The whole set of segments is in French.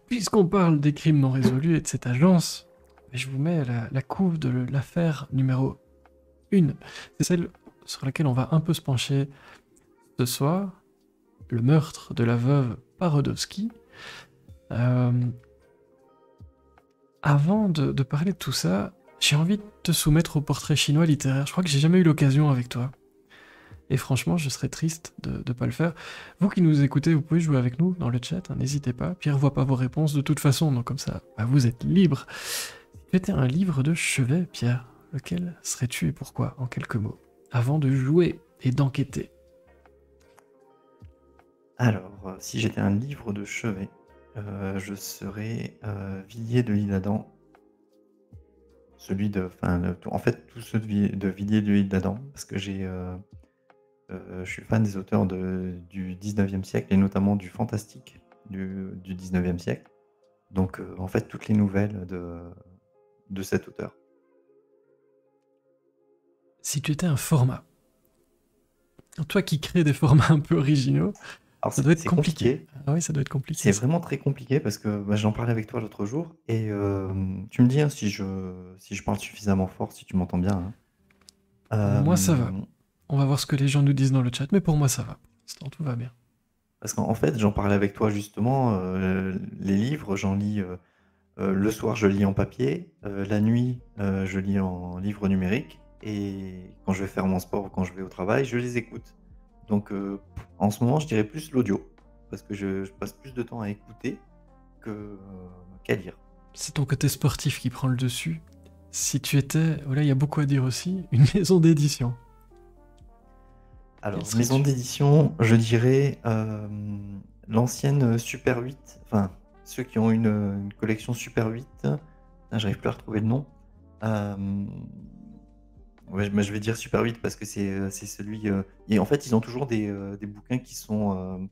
Puisqu'on parle des crimes non résolus et de cette agence, je vous mets la couve de l'affaire numéro 1. C'est celle sur laquelle on va un peu se pencher ce soir. Le meurtre de la veuve Parodowski. Euh, Avant de parler de tout ça, j'ai envie de te soumettre au portrait chinois littéraire. Je crois que j'ai jamais eu l'occasion avec toi. Et franchement, je serais triste de ne pas le faire. Vous qui nous écoutez, vous pouvez jouer avec nous dans le chat, hein, n'hésitez pas. Pierre voit pas vos réponses de toute façon, donc comme ça, bah, vous êtes libre. Si tu étais un livre de chevet, Pierre, lequel serais-tu et pourquoi, en quelques mots, avant de jouer et d'enquêter? Alors, si j'étais un livre de chevet, je serais, Villiers de l'Isle-Adam, celui de enfin, en fait, tous ceux de Villiers de l'Isle-Adam, parce que je suis fan des auteurs du 19e siècle et notamment du fantastique du 19e siècle. Donc, en fait, toutes les nouvelles de cet auteur. Si tu étais un format, toi qui crées des formats un peu originaux, Alors ça c'est doit être c'est compliqué. compliqué, Ah oui, ça doit être compliqué c'est ça. vraiment très compliqué parce que, bah, j'en parlais avec toi l'autre jour et tu me dis, hein, si je parle suffisamment fort, si tu m'entends bien, hein? Moi ça va. Hem, On va voir ce que les gens nous disent dans le chat, mais pour moi ça va. Pour l'instant, tout va bien. Parce qu'en fait, j'en parlais avec toi justement, les livres, j'en lis, le soir, je lis en papier, la nuit, je lis en livre numérique et quand je vais faire mon sport ou quand je vais au travail, je les écoute. Donc, en ce moment, je dirais plus l'audio parce que je passe plus de temps à écouter qu'à lire. C'est ton côté sportif qui prend le dessus. Si tu étais, oh là il y a beaucoup à dire aussi, une maison d'édition, quelle Alors, maison serais-tu? d'édition, je dirais, l'ancienne, Super 8, enfin, ceux qui ont une collection Super 8, j'arrive plus à retrouver le nom. Hem, ouais, mais je vais dire Super 8 parce que c'est celui, et en fait, ils ont toujours des bouquins qui sont,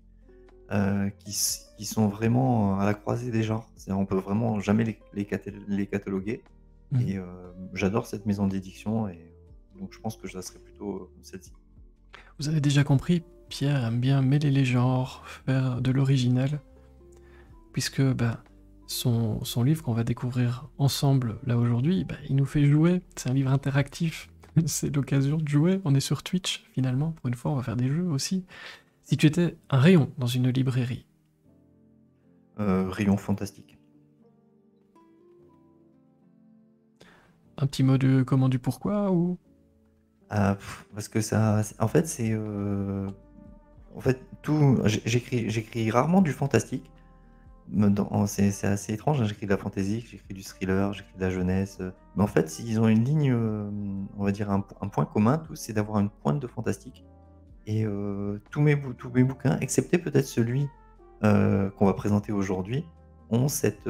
qui sont vraiment, à la croisée des genres. C'est-à-dire on peut vraiment jamais les cataloguer Mhm. et j'adore cette maison d'édition et donc je pense que ça serait plutôt, celle-ci. Vous avez déjà compris, Pierre aime bien mêler les genres, faire de l'original, puisque bah, son livre qu'on va découvrir ensemble là aujourd'hui, bah, il nous fait jouer, c'est un livre interactif, c'est l'occasion de jouer, on est sur Twitch finalement, pour une fois on va faire des jeux aussi. Si tu étais un rayon dans une librairie, Rayon fantastique. un petit mot de comment du pourquoi ou... Ah, parce que ça en fait, en fait, tout j'écris rarement du fantastique. Me dans c'est assez étrange, hein, j'écris de la fantasy, j'écris du thriller, j'écris de la jeunesse, mais en fait, ils ont une ligne, on va dire un point commun tous, c'est d'avoir une pointe de fantastique et tous mes bouquins, excepté peut-être celui, qu'on va présenter aujourd'hui, ont cette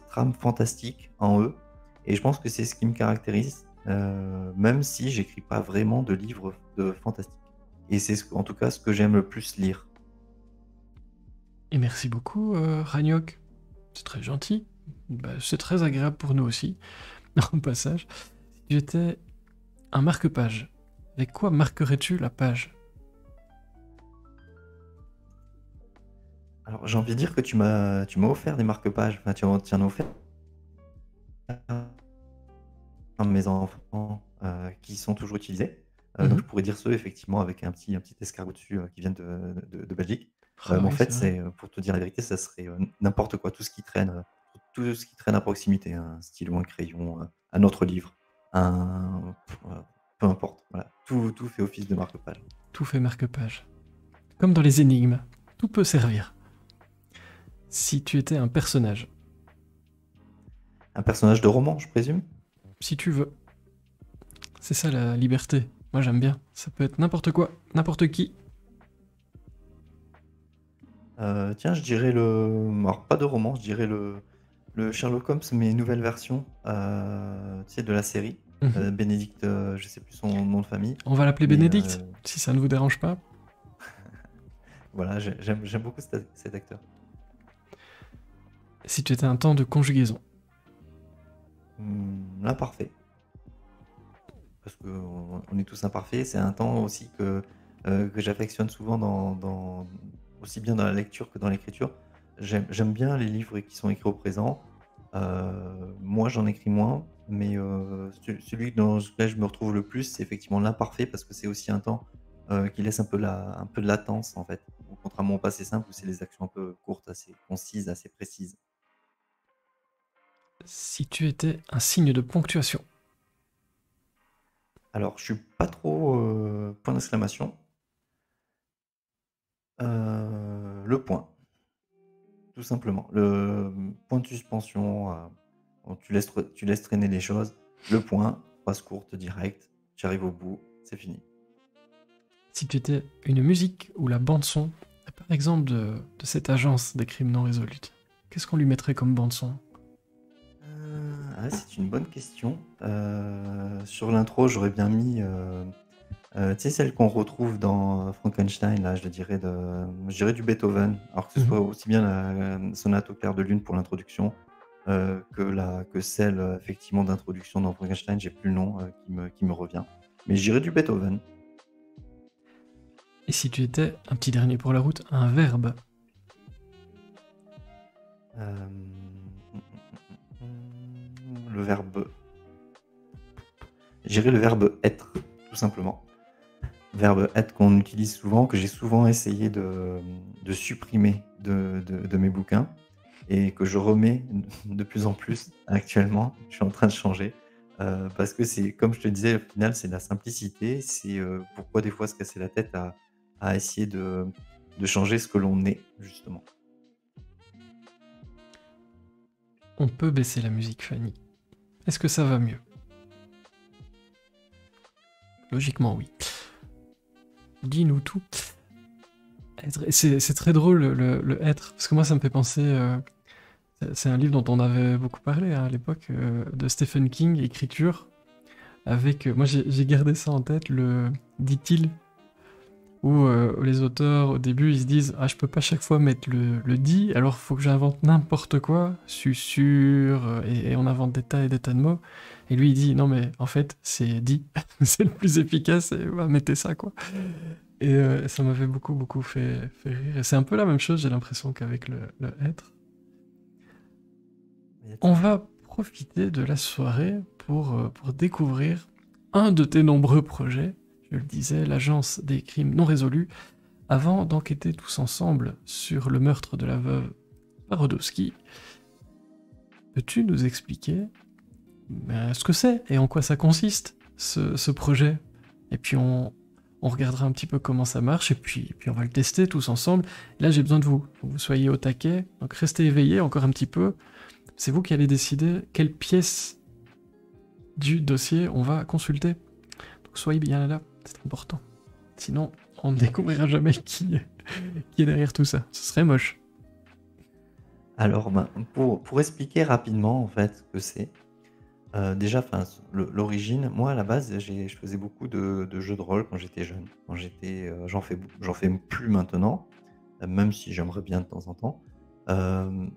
trame fantastique en eux et je pense que c'est ce qui me caractérise, même si j'écris pas vraiment de livres de fantastique et c'est en tout cas ce que j'aime le plus lire. Et merci beaucoup, Ragnoc. C'est très gentil. Bah, c'est très agréable pour nous aussi, au passage. Si j'étais un marque-page, avec quoi marquerais-tu la page? Alors j'ai envie de dire que tu m'as offert des marque-pages, enfin tu en as offert un de mes enfants, qui sont toujours utilisés. Donc Mhm. je pourrais dire ceux effectivement avec un petit escargot dessus, qui viennent de Belgique. Ah Mais en oui, fait, c'est vrai. c'est, pour te dire la vérité, ça serait, n'importe quoi, tout ce qui traîne à proximité, un stylo, un crayon, un autre livre, peu importe, voilà. Tout fait office de marque-page. Tout fait marque-page. Comme dans les énigmes, tout peut servir. Si tu étais un personnage, Un personnage de roman, je présume? si tu veux, c'est ça la liberté. Moi j'aime bien. Ça peut être n'importe quoi, n'importe qui. Tiens, je dirais alors pas de roman, je dirais le Sherlock Holmes, mais nouvelle version, tu sais, de la série. Mhm. Benedict, je sais plus son nom de famille, On va l'appeler mais Bénédicte, si ça ne vous dérange pas. voilà, j'aime beaucoup cet acteur. Si tu étais un temps de conjugaison. L'imparfait, parce qu'on est tous imparfaits. C'est un temps aussi que j'affectionne souvent aussi bien dans la lecture que dans l'écriture. j'aime bien les livres qui sont écrits au présent. Moi, j'en écris moins, mais celui dans lequel je me retrouve le plus, c'est effectivement l'imparfait parce que c'est aussi un temps, qui laisse un peu de latence, en fait. Contrairement au passé simple où c'est des actions un peu courtes, assez concises, assez précises. Si tu étais un signe de ponctuation. Alors, je suis pas trop, point d'exclamation. Le point, tout simplement. Le, point de suspension, bon, tu laisses traîner les choses. Le point, phrase courte, directe, tu arrives au bout, c'est fini. Si tu étais une musique ou la bande-son, par exemple de cette agence des crimes non résolus, qu'est-ce qu'on lui mettrait comme bande-son? C'est une bonne question. Sur l'intro, j'aurais bien mis, tu sais, celle qu'on retrouve dans Frankenstein, là, je dirais du Beethoven. Alors que ce soit Mhm. aussi bien la sonate au clair de lune pour l'introduction, que celle, effectivement, d'introduction dans Frankenstein, j'ai plus le nom, qui me revient. Mais je dirais du Beethoven. Et si tu étais, un petit dernier pour la route, un verbe? Le verbe. Je dirais le verbe être, tout simplement. Verbe être qu'on utilise souvent, que j'ai souvent essayé de supprimer de mes bouquins et que je remets de plus en plus actuellement. Je suis en train de changer, parce que c'est comme je te disais, au final, c'est la simplicité. C'est, pourquoi des fois se casser la tête à essayer de changer ce que l'on est, justement. On peut baisser la musique, Fanny. Est-ce que ça va mieux? Logiquement, oui. Dis-nous tout. C'est très drôle le être, parce que moi ça me fait penser. C'est un livre dont on avait beaucoup parlé hein, à l'époque, de Stephen King, écriture, avec. Moi j'ai gardé ça en tête, le dit-il, où les auteurs au début ils se disent ah je peux pas chaque fois mettre le dit, alors faut que j'invente n'importe quoi, susurre, et on invente des tas de mots. Et lui il dit non mais en fait c'est dit, c'est le plus efficace, et bah, mettez ça quoi. Et ça m'avait beaucoup fait rire. Et c'est un peu la même chose, j'ai l'impression, qu'avec le être. On va profiter de la soirée pour découvrir un de tes nombreux projets, je le disais, l'agence des crimes non résolus, avant d'enquêter tous ensemble sur le meurtre de la veuve Parodowski. Peux-tu nous expliquer ce que c'est et en quoi ça consiste, ce projet? Et puis on regardera un petit peu comment ça marche, et puis on va le tester tous ensemble. Là j'ai besoin de vous, faut que vous soyez au taquet, donc restez éveillés encore un petit peu. C'est vous qui allez décider quelle pièce du dossier on va consulter. Donc soyez bien là, c'est important. Sinon, on ne découvrira jamais qui est derrière tout ça. Ce serait moche. Alors, ben, pour expliquer rapidement, en fait, ce que c'est, déjà, enfin, l'origine, moi, à la base, je faisais beaucoup de jeux de rôle quand j'étais jeune. Quand j'étais, j'en fais plus maintenant, même si j'aimerais bien de temps en temps. Hem,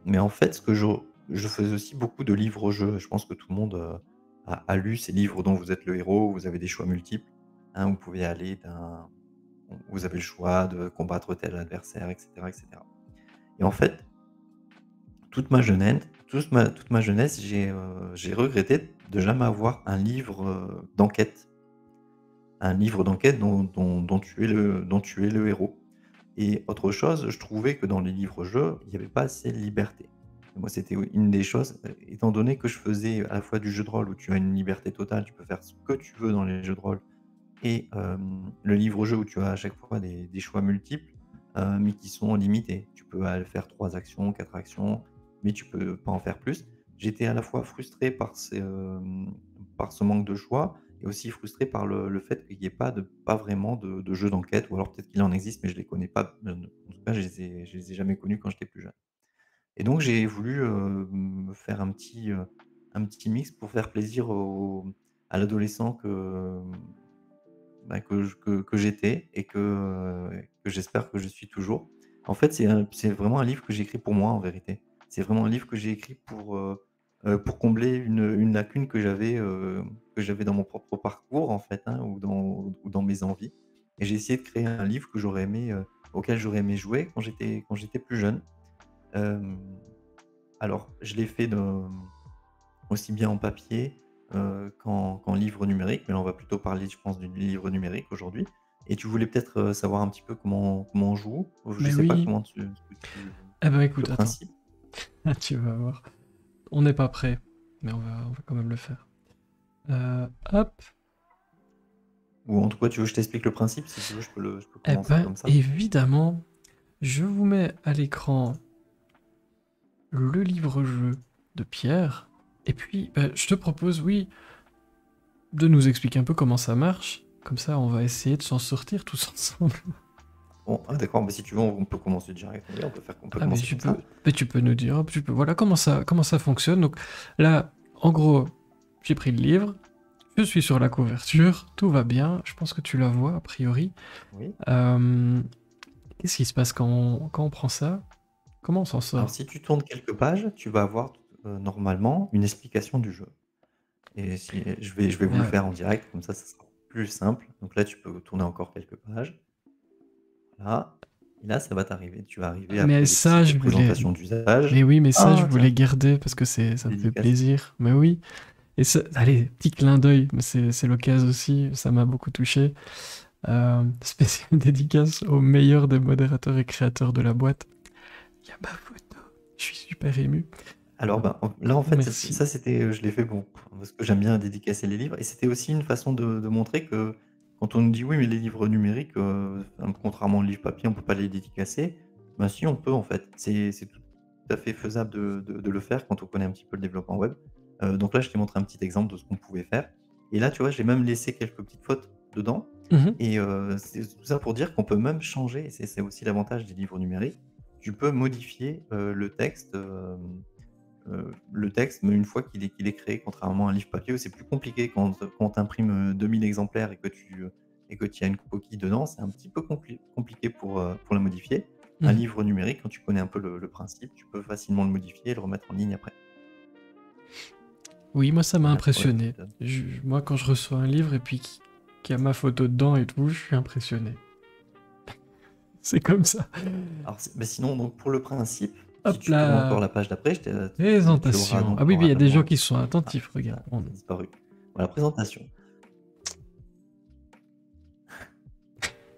mais en fait, ce que je faisais aussi beaucoup de livres-jeux. Je pense que tout le monde, a lu ces livres dont vous êtes le héros, où vous avez des choix multiples, hein. Vous pouvez aller vous avez le choix de combattre tel adversaire et cetera et cetera. Et en fait, toute ma jeunesse, j'ai regretté de jamais avoir un livre, d'enquête. Un livre d'enquête dont tu es le héros. Et autre chose, je trouvais que dans les livres-jeux, il y avait pas assez de liberté. Et moi, c'était une des choses, étant donné que je faisais à la fois du jeu de rôle où tu as une liberté totale, tu peux faire ce que tu veux dans les jeux de rôle et le livre-jeu où tu as à chaque fois des choix multiples, mais qui sont limités. Tu peux faire 3 actions, 4 actions, mais tu peux pas en faire plus. J'étais à la fois frustré par ce manque de choix et aussi frustré par le fait qu'il y ait pas vraiment de jeux d'enquête ou alors peut-être qu'il en existe, mais je les connais pas. En tout cas, je les ai jamais connus quand j'étais plus jeune. Et donc j'ai voulu, me faire un petit mix pour faire plaisir à l'adolescent que j'étais et que j'espère que je suis toujours. En fait, c'est vraiment un livre que j'ai écrit pour moi, en vérité. C'est vraiment un livre que j'ai écrit pour combler une lacune que j'avais dans mon propre parcours, en fait, hein, ou dans mes envies. Et j'ai essayé de créer un livre que j'aurais aimé, auquel j'aurais aimé jouer quand j'étais plus jeune. Euh, alors, je l'ai fait aussi bien en papier qu'en livre numérique, mais là, on va plutôt parler, je pense, du livre numérique aujourd'hui. Et tu voulais peut-être savoir un petit peu comment on joue. Je Mais sais pas oui. comment Eh ben le écoute, attends. principe. Tu vas voir. On n'est pas prêt, mais on va quand même le faire. Hop. Ou en tout cas, tu veux que je t'explique le principe? Si tu veux, je peux Eh commencer ben, comme ça. évidemment, je vous mets à l'écran le livre-jeu de Pierre. Et puis, ben, je te propose, oui, de nous expliquer un peu comment ça marche. Comme ça, on va essayer de s'en sortir tous ensemble. Bon, d'accord, mais si tu veux, on peut commencer direct. Oui, on peut Ah, commencer comme ça. mais tu peux nous dire, voilà comment ça fonctionne. Donc là, en gros, j'ai pris le livre, je suis sur la couverture, tout va bien. Je pense que tu la vois a priori. Oui. Euh, Qu'est-ce qui se passe quand on prend ça? Comment on s'en Alors, sort? si tu tournes quelques pages, tu vas avoir normalement une explication du jeu. Et si, je vais vous le Ah, faire en direct, comme ça sera plus simple. Donc là, tu peux tourner encore quelques pages. Là, et là, ça va t'arriver. Tu vas arriver mais après des ça, petites je voulais. présentations d'usage. Mais oui, mais ça, je Ah, voulais tiens, garder parce que ça me fait dédicace. plaisir. Mais oui. Et ça, allez, petit clin d'œil, mais c'est l'occasion aussi, ça m'a beaucoup touché. Spécial dédicace au meilleur des modérateurs et créateurs de la boîte. Il y a ma photo. Je suis super ému. Alors, ben, là, en fait, Merci. ça, c'était, je l'ai fait bon, parce que j'aime bien dédicacer les livres. Et c'était aussi une façon de montrer que quand on nous dit oui, mais les livres numériques, enfin, contrairement aux livres papier, on peut pas les dédicacer. Ben si, on peut, en fait. C'est tout à fait faisable de le faire quand on connaît un petit peu le développement web. Donc là, je t'ai montré un petit exemple de ce qu'on pouvait faire. Et là, tu vois, j'ai même laissé quelques petites fautes dedans. Mhm. Et c'est tout ça pour dire qu'on peut même changer, et c'est aussi l'avantage des livres numériques. Tu peux modifier le texte, mais une fois qu'il est créé, contrairement à un livre papier où c'est plus compliqué quand tu imprimes 2000 exemplaires et que tu as une coquille dedans, c'est un petit peu compliqué pour la modifier. Un Mhm. livre numérique, quand tu connais un peu le principe, tu peux facilement le modifier et le remettre en ligne après. Oui, moi ça m'a Voilà pour la impressionné. petite. Moi quand je reçois un livre et puis qu'il y a ma photo dedans et tout, je suis impressionné. C'est comme ça. Alors, mais sinon, donc pour le principe, si Hop tu tournes encore là. la page d'après, tu l'auras Présentation. donc Ah oui, mais il y a des gens probablement. qui sont Ah, attentifs, regarde. ça a disparu. Voilà, présentation.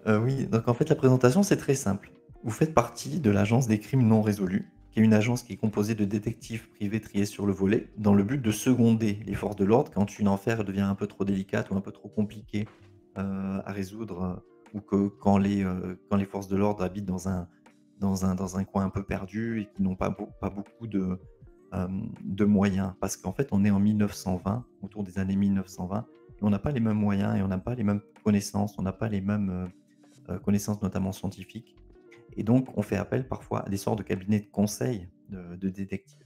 Oui, donc en fait, la présentation, c'est très simple. Vous faites partie de l'agence des crimes non résolus, qui est une agence qui est composée de détectives privés triés sur le volet, dans le but de seconder les forces de l'ordre quand une affaire devient un peu trop délicate ou un peu trop compliquée à résoudre, ou que quand les forces de l'ordre habitent dans un coin un peu perdu et qui n'ont pas beaucoup de moyens. Parce qu'en fait, on est en 1920, autour des années 1920, et on n'a pas les mêmes moyens et on n'a pas les mêmes connaissances, on n'a pas les mêmes connaissances notamment scientifiques. Et donc, on fait appel parfois à des sortes de cabinets de conseil de détectives.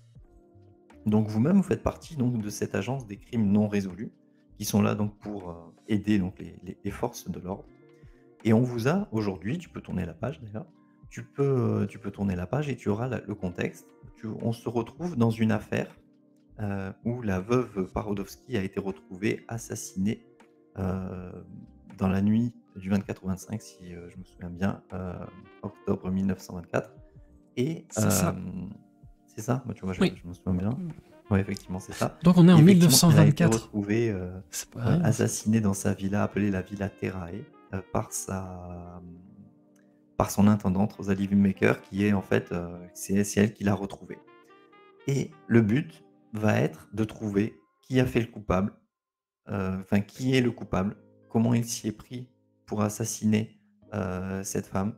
Donc, vous-même, vous faites partie donc, de cette agence des crimes non résolus, qui sont là donc, pour aider donc, les forces de l'ordre. Et on vous a aujourd'hui, tu peux tourner la page d'ailleurs, tu peux tourner la page et tu auras le contexte. On se retrouve dans une affaire où la veuve Parodowski a été retrouvée assassinée euh, dans la nuit du 24 au 25, si je me souviens bien, octobre 1924. Et C'est ça. c'est ça, moi, tu vois, je, Oui. je me souviens bien. Oui, effectivement, c'est ça. Donc on est Et en effectivement, elle a été 1924. retrouvée C'est pas rien, ça. assassinée dans sa villa, appelée la Villa Terrae, par son intendante, Rosalie Maker, qui est en fait, c'est elle qui l'a retrouvée. Et le but va être de trouver qui a fait le coupable, enfin qui est le coupable, comment il s'y est pris pour assassiner cette femme,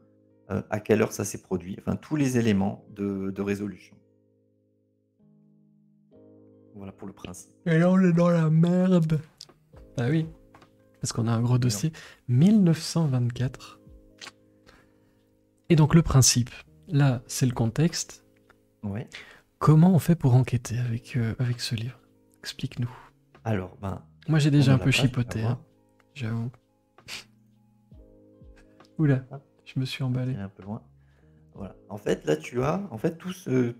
à quelle heure ça s'est produit, enfin tous les éléments de résolution. Voilà pour le principe. Et là, on est dans la merde. Bah oui, parce qu'on a un gros Oui, non. dossier. 1924. Et donc le principe, là, c'est le contexte. Ouais. Comment on fait pour enquêter avec ce livre? Explique-nous. Alors, ben, Moi, j'ai déjà tourne un la peu page, tu vas chipoté, hein, voir. j'avoue. Oula, Hop, je me suis je vais emballé. tirer un peu loin. Voilà. En fait, là, tu as, en fait, tout se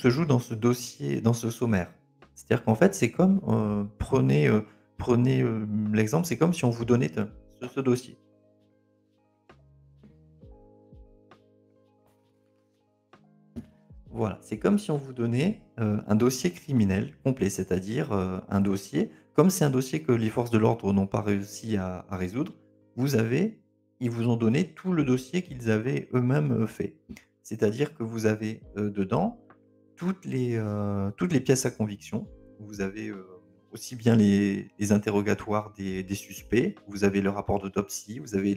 joue dans ce dossier, dans ce sommaire. C'est-à-dire qu'en fait, c'est comme, prenez l'exemple, c'est comme si on vous donnait ce dossier. Voilà, c'est comme si on vous donnait, un dossier criminel complet, c'est-à-dire, un dossier comme c'est un dossier que les forces de l'ordre n'ont pas réussi à résoudre, vous avez ils vous ont donné tout le dossier qu'ils avaient eux-mêmes, fait. C'est-à-dire que vous avez, dedans toutes les pièces à conviction. Vous avez, aussi bien les interrogatoires des suspects, vous avez le rapport d'autopsie, vous avez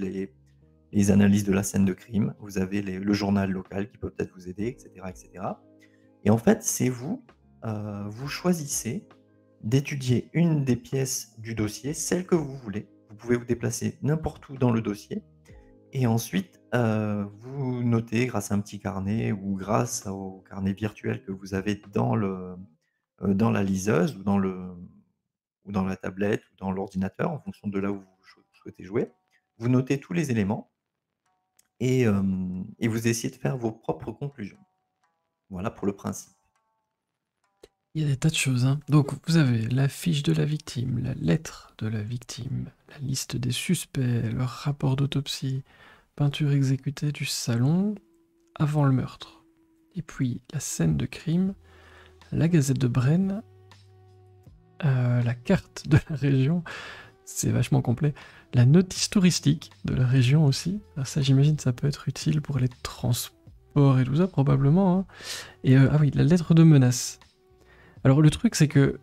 les analyses de la scène de crime, vous avez le journal local qui peut peut-être vous aider, et cetera, et cetera. Et en fait, c'est vous, vous choisissez d'étudier une des pièces du dossier, celle que vous voulez. Vous pouvez vous déplacer n'importe où dans le dossier et ensuite, vous notez grâce à un petit carnet ou grâce au carnet virtuel que vous avez dans la liseuse ou dans la tablette ou dans l'ordinateur en fonction de là où vous souhaitez jouer. Vous notez tous les éléments et vous essayez de faire vos propres conclusions. Voilà pour le principe. Il y a des tas de choses, hein. Donc, vous avez la fiche de la victime, la lettre de la victime, la liste des suspects, leur rapport d'autopsie, peinture exécutée du salon avant le meurtre. Et puis, la scène de crime, la gazette de Brenne, la carte de la région, c'est vachement complet. La notice touristique de la région aussi. Alors ça, j'imagine, ça peut être utile pour les transports et tout ça, probablement, hein. Et ah oui, la lettre de menace. Alors le truc, c'est que,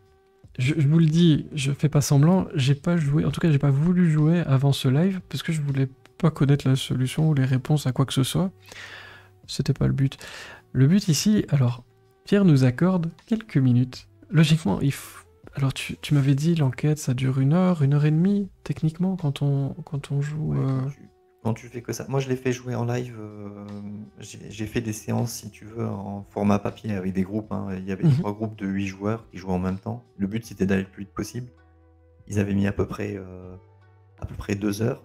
je vous le dis, je fais pas semblant, j'ai pas joué, en tout cas, j'ai pas voulu jouer avant ce live, parce que je voulais pas connaître la solution ou les réponses à quoi que ce soit. C'était pas le but. Le but ici, alors, Pierre nous accorde quelques minutes. Logiquement, alors tu m'avais dit l'enquête ça dure 1 heure et demie, techniquement, quand on joue. Ouais, quand tu fais que ça. Moi, je l'ai fait jouer en live, j'ai fait des séances, si tu veux, en format papier avec des groupes, hein. Il y avait Mhm. 3 groupes de 8 joueurs qui jouaient en même temps. Le but, c'était d'aller le plus vite possible. Ils avaient mis à peu près 2 heures,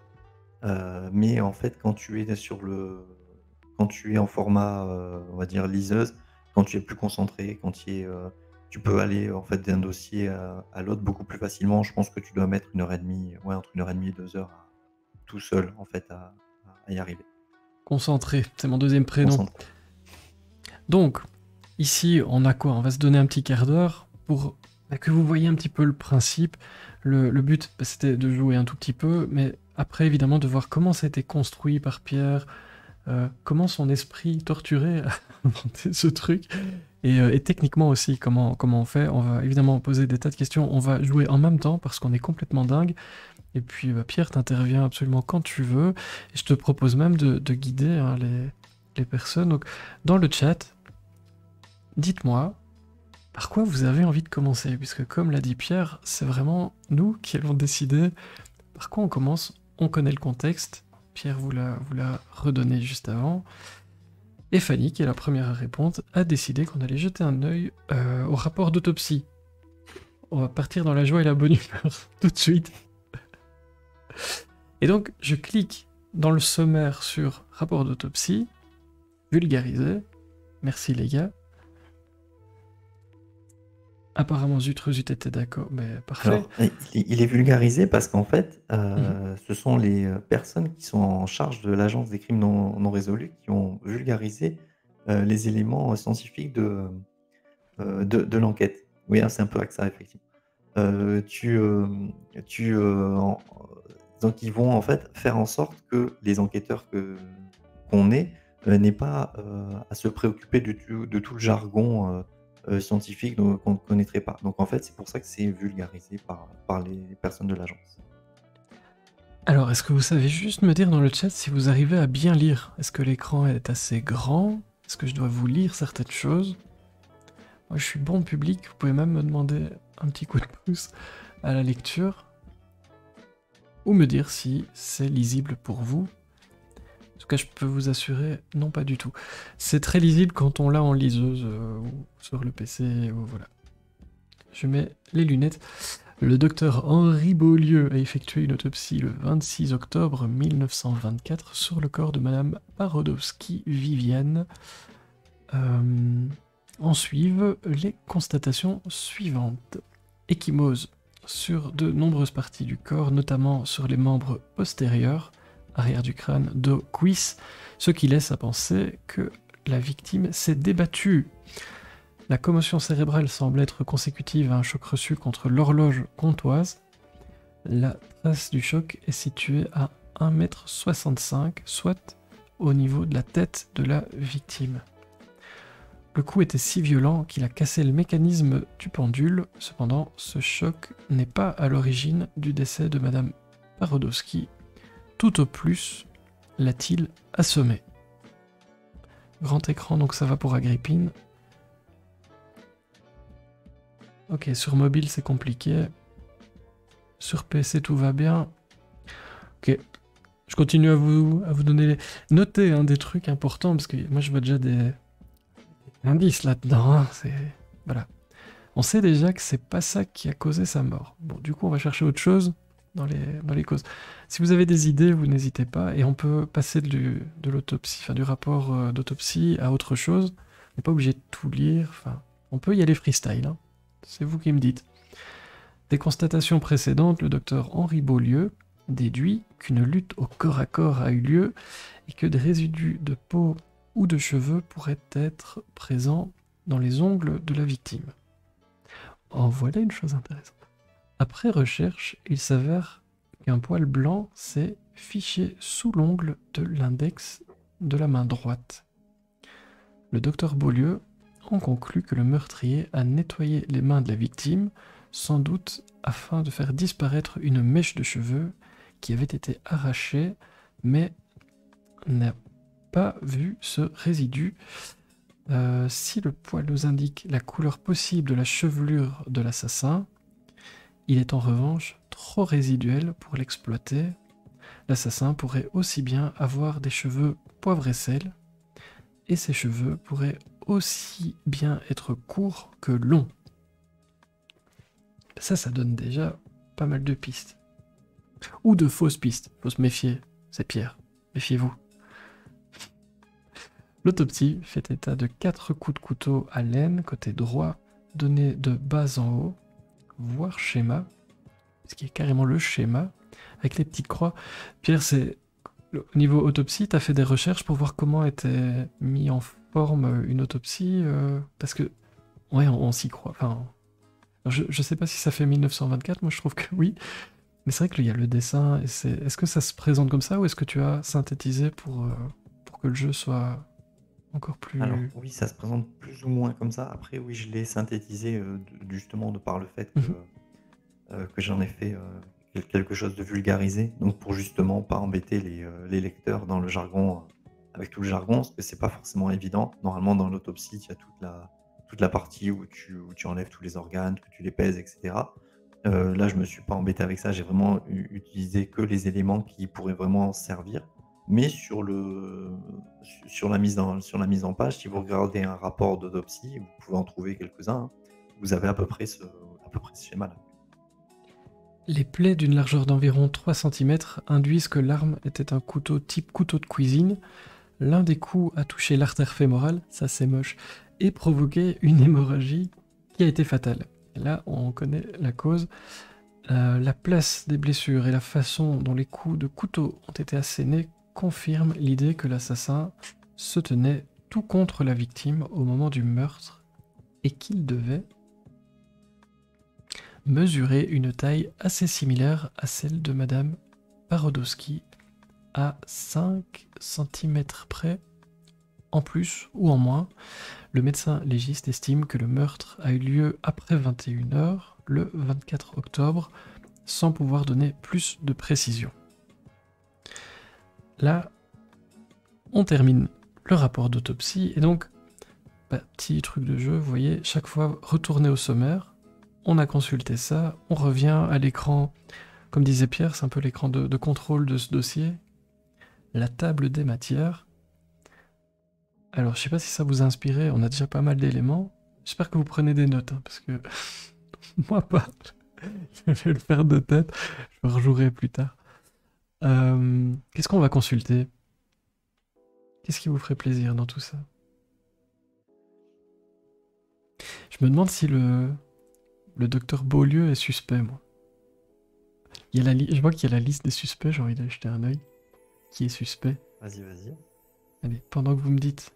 mais en fait, quand tu es en format, on va dire liseuse, quand tu es plus concentré, tu peux aller, en fait, d'un dossier à l'autre beaucoup plus facilement. Je pense que tu dois mettre 1 heure et demie, ouais, entre 1 heure et demie et 2 heures tout seul, en fait, à y arriver. Concentré, c'est mon deuxième prénom. Concentré. Donc, ici, on a quoi? On va se donner un petit quart d'heure pour que vous voyez un petit peu le principe. Le but, c'était de jouer un tout petit peu, mais après, évidemment, de voir comment ça a été construit par Pierre, comment son esprit torturé a inventé ce truc, et techniquement aussi, comment on fait. On va évidemment poser des tas de questions, on va jouer en même temps parce qu'on est complètement dingue. Et puis Pierre, t'interviens absolument quand tu veux, et je te propose même de guider, hein, les personnes. Donc, dans le chat, dites-moi par quoi vous avez envie de commencer, puisque comme l'a dit Pierre, c'est vraiment nous qui allons décider par quoi on commence. On connaît le contexte, Pierre vous l'a redonné juste avant, et Fanny, qui est la première à répondre, a décidé qu'on allait jeter un œil au rapport d'autopsie. On va partir dans la joie et la bonne humeur tout de suite. Et donc, je clique dans le sommaire sur rapport d'autopsie, vulgarisé. Merci les gars. Apparemment, Zut était d'accord, mais parfait. Alors, il est vulgarisé parce qu'en fait, Mhm. ce sont les, personnes qui sont en charge de l'Agence des crimes non résolus qui ont vulgarisé, les éléments, scientifiques de l'enquête. Oui, hein, c'est un peu avec ça, effectivement. Heu, tu, hem, en donc ils vont, en fait, faire en sorte que les enquêteurs qu'on est, n'aient pas, à se préoccuper de tout le jargon, scientifique qu'on ne connaîtrait pas. Donc en fait, c'est pour ça que c'est vulgarisé par les personnes de l'agence. Alors, est-ce que vous savez juste me dire dans le chat si vous arrivez à bien lire? Est-ce que l'écran est assez grand? Est-ce que je dois vous lire certaines choses? Moi, je suis bon public, vous pouvez même me demander un petit coup de pouce à la lecture, ou me dire si c'est lisible pour vous. En tout cas, je peux vous assurer, non, pas du tout. C'est très lisible quand on l'a en liseuse, ou sur le PC, ou voilà. Je mets les lunettes. Le docteur Henri Beaulieu a effectué une autopsie le 26 octobre 1924 sur le corps de Madame Parodowski-Viviane. En suivent les constatations suivantes. Ecchymose sur de nombreuses parties du corps, notamment sur les membres postérieurs, arrière du crâne, dos, cuisse, ce qui laisse à penser que la victime s'est débattue. La commotion cérébrale semble être consécutive à un choc reçu contre l'horloge comptoise. La trace du choc est située à 1,65 m, soit au niveau de la tête de la victime. Le coup était si violent qu'il a cassé le mécanisme du pendule. Cependant, ce choc n'est pas à l'origine du décès de Madame Parodowski. Tout au plus l'a-t-il assommé. Grand écran, donc ça va pour Agrippine. Ok, sur mobile c'est compliqué. Sur PC tout va bien. Ok, je continue à vous donner les... Notez des trucs importants, parce que moi je vois déjà des indices là-dedans. Hein, voilà. On sait déjà que c'est pas ça qui a causé sa mort. Bon, du coup on va chercher autre chose dans les causes. Si vous avez des idées, vous n'hésitez pas, et on peut passer de l'autopsie, enfin du rapport d'autopsie à autre chose. On n'est pas obligé de tout lire, enfin, on peut y aller freestyle, hein. C'est vous qui me dites. Des constatations précédentes, le docteur Henri Beaulieu déduit qu'une lutte au corps à corps a eu lieu et que des résidus de peau ou de cheveux pourraient être présents dans les ongles de la victime. En voilà une chose intéressante. Après recherche, il s'avère qu'un poil blanc s'est fiché sous l'ongle de l'index de la main droite. Le docteur Beaulieu en conclut que le meurtrier a nettoyé les mains de la victime, sans doute afin de faire disparaître une mèche de cheveux qui avait été arrachée, mais n'a pas vu ce résidu. Si le poil nous indique la couleur possible de la chevelure de l'assassin, il est en revanche trop résiduel pour l'exploiter. L'assassin pourrait aussi bien avoir des cheveux poivre et sel, et ses cheveux pourraient aussi bien être courts que longs. Ça donne déjà pas mal de pistes. Ou de fausses pistes. Faut se méfier, c'est Pierre. Méfiez-vous. L'autopsie fait état de 4 coups de couteau à l'aine, côté droit, donnés de bas en haut, voire schéma, ce qui est carrément le schéma, avec les petites croix. Pierre, c'est au niveau autopsie, tu as fait des recherches pour voir comment était mis en forme une autopsie, parce que, ouais, on s'y croit. Enfin, je sais pas si ça fait 1924, moi je trouve que oui, mais c'est vrai qu'il y a le dessin, et est-ce que ça se présente comme ça, ou est-ce que tu as synthétisé pour que le jeu soit encore plus... Alors oui, ça se présente plus ou moins comme ça. Après, oui, je l'ai synthétisé justement de par le fait que j'en ai fait quelque chose de vulgarisé, donc pour justement pas embêter les lecteurs dans le jargon, avec tout le jargon, parce que c'est pas forcément évident. Normalement, dans l'autopsie, il y a toute la partie où tu enlèves tous les organes, que tu les pèses, etc. Là, je me suis pas embêté avec ça. J'ai vraiment utilisé que les éléments qui pourraient vraiment servir. Mais sur la mise en page, si vous regardez un rapport d'autopsie, vous pouvez en trouver quelques-uns, hein. Vous avez à peu près ce schéma-là. Les plaies d'une largeur d'environ 3 cm induisent que l'arme était un couteau type couteau de cuisine. L'un des coups a touché l'artère fémorale, ça c'est moche, et provoqué une hémorragie qui a été fatale. Et là, on connaît la cause. La place des blessures et la façon dont les coups de couteau ont été assénés confirment l'idée que l'assassin se tenait tout contre la victime au moment du meurtre et qu'il devait mesurer une taille assez similaire à celle de Madame Parodowski, à 5 cm près, en plus ou en moins. Le médecin légiste estime que le meurtre a eu lieu après 21 h, le 24 octobre, sans pouvoir donner plus de précision. Là, on termine le rapport d'autopsie, et donc, petit truc de jeu, vous voyez, chaque fois, retourner au sommaire, on a consulté ça, on revient à l'écran, comme disait Pierre, c'est un peu l'écran de contrôle de ce dossier, la table des matières. Alors, je sais pas si ça vous a inspiré, on a déjà pas mal d'éléments, j'espère que vous prenez des notes, hein, parce que moi pas, je vais le faire de tête, je rejouerai plus tard. Qu'est-ce qu'on va consulter? Qu'est-ce qui vous ferait plaisir dans tout ça? Je me demande si le docteur Beaulieu est suspect, moi. Je vois qu'il y a la liste des suspects, j'ai envie d'aller jeter un œil. Qui est suspect? Vas-y. Allez, pendant que vous me dites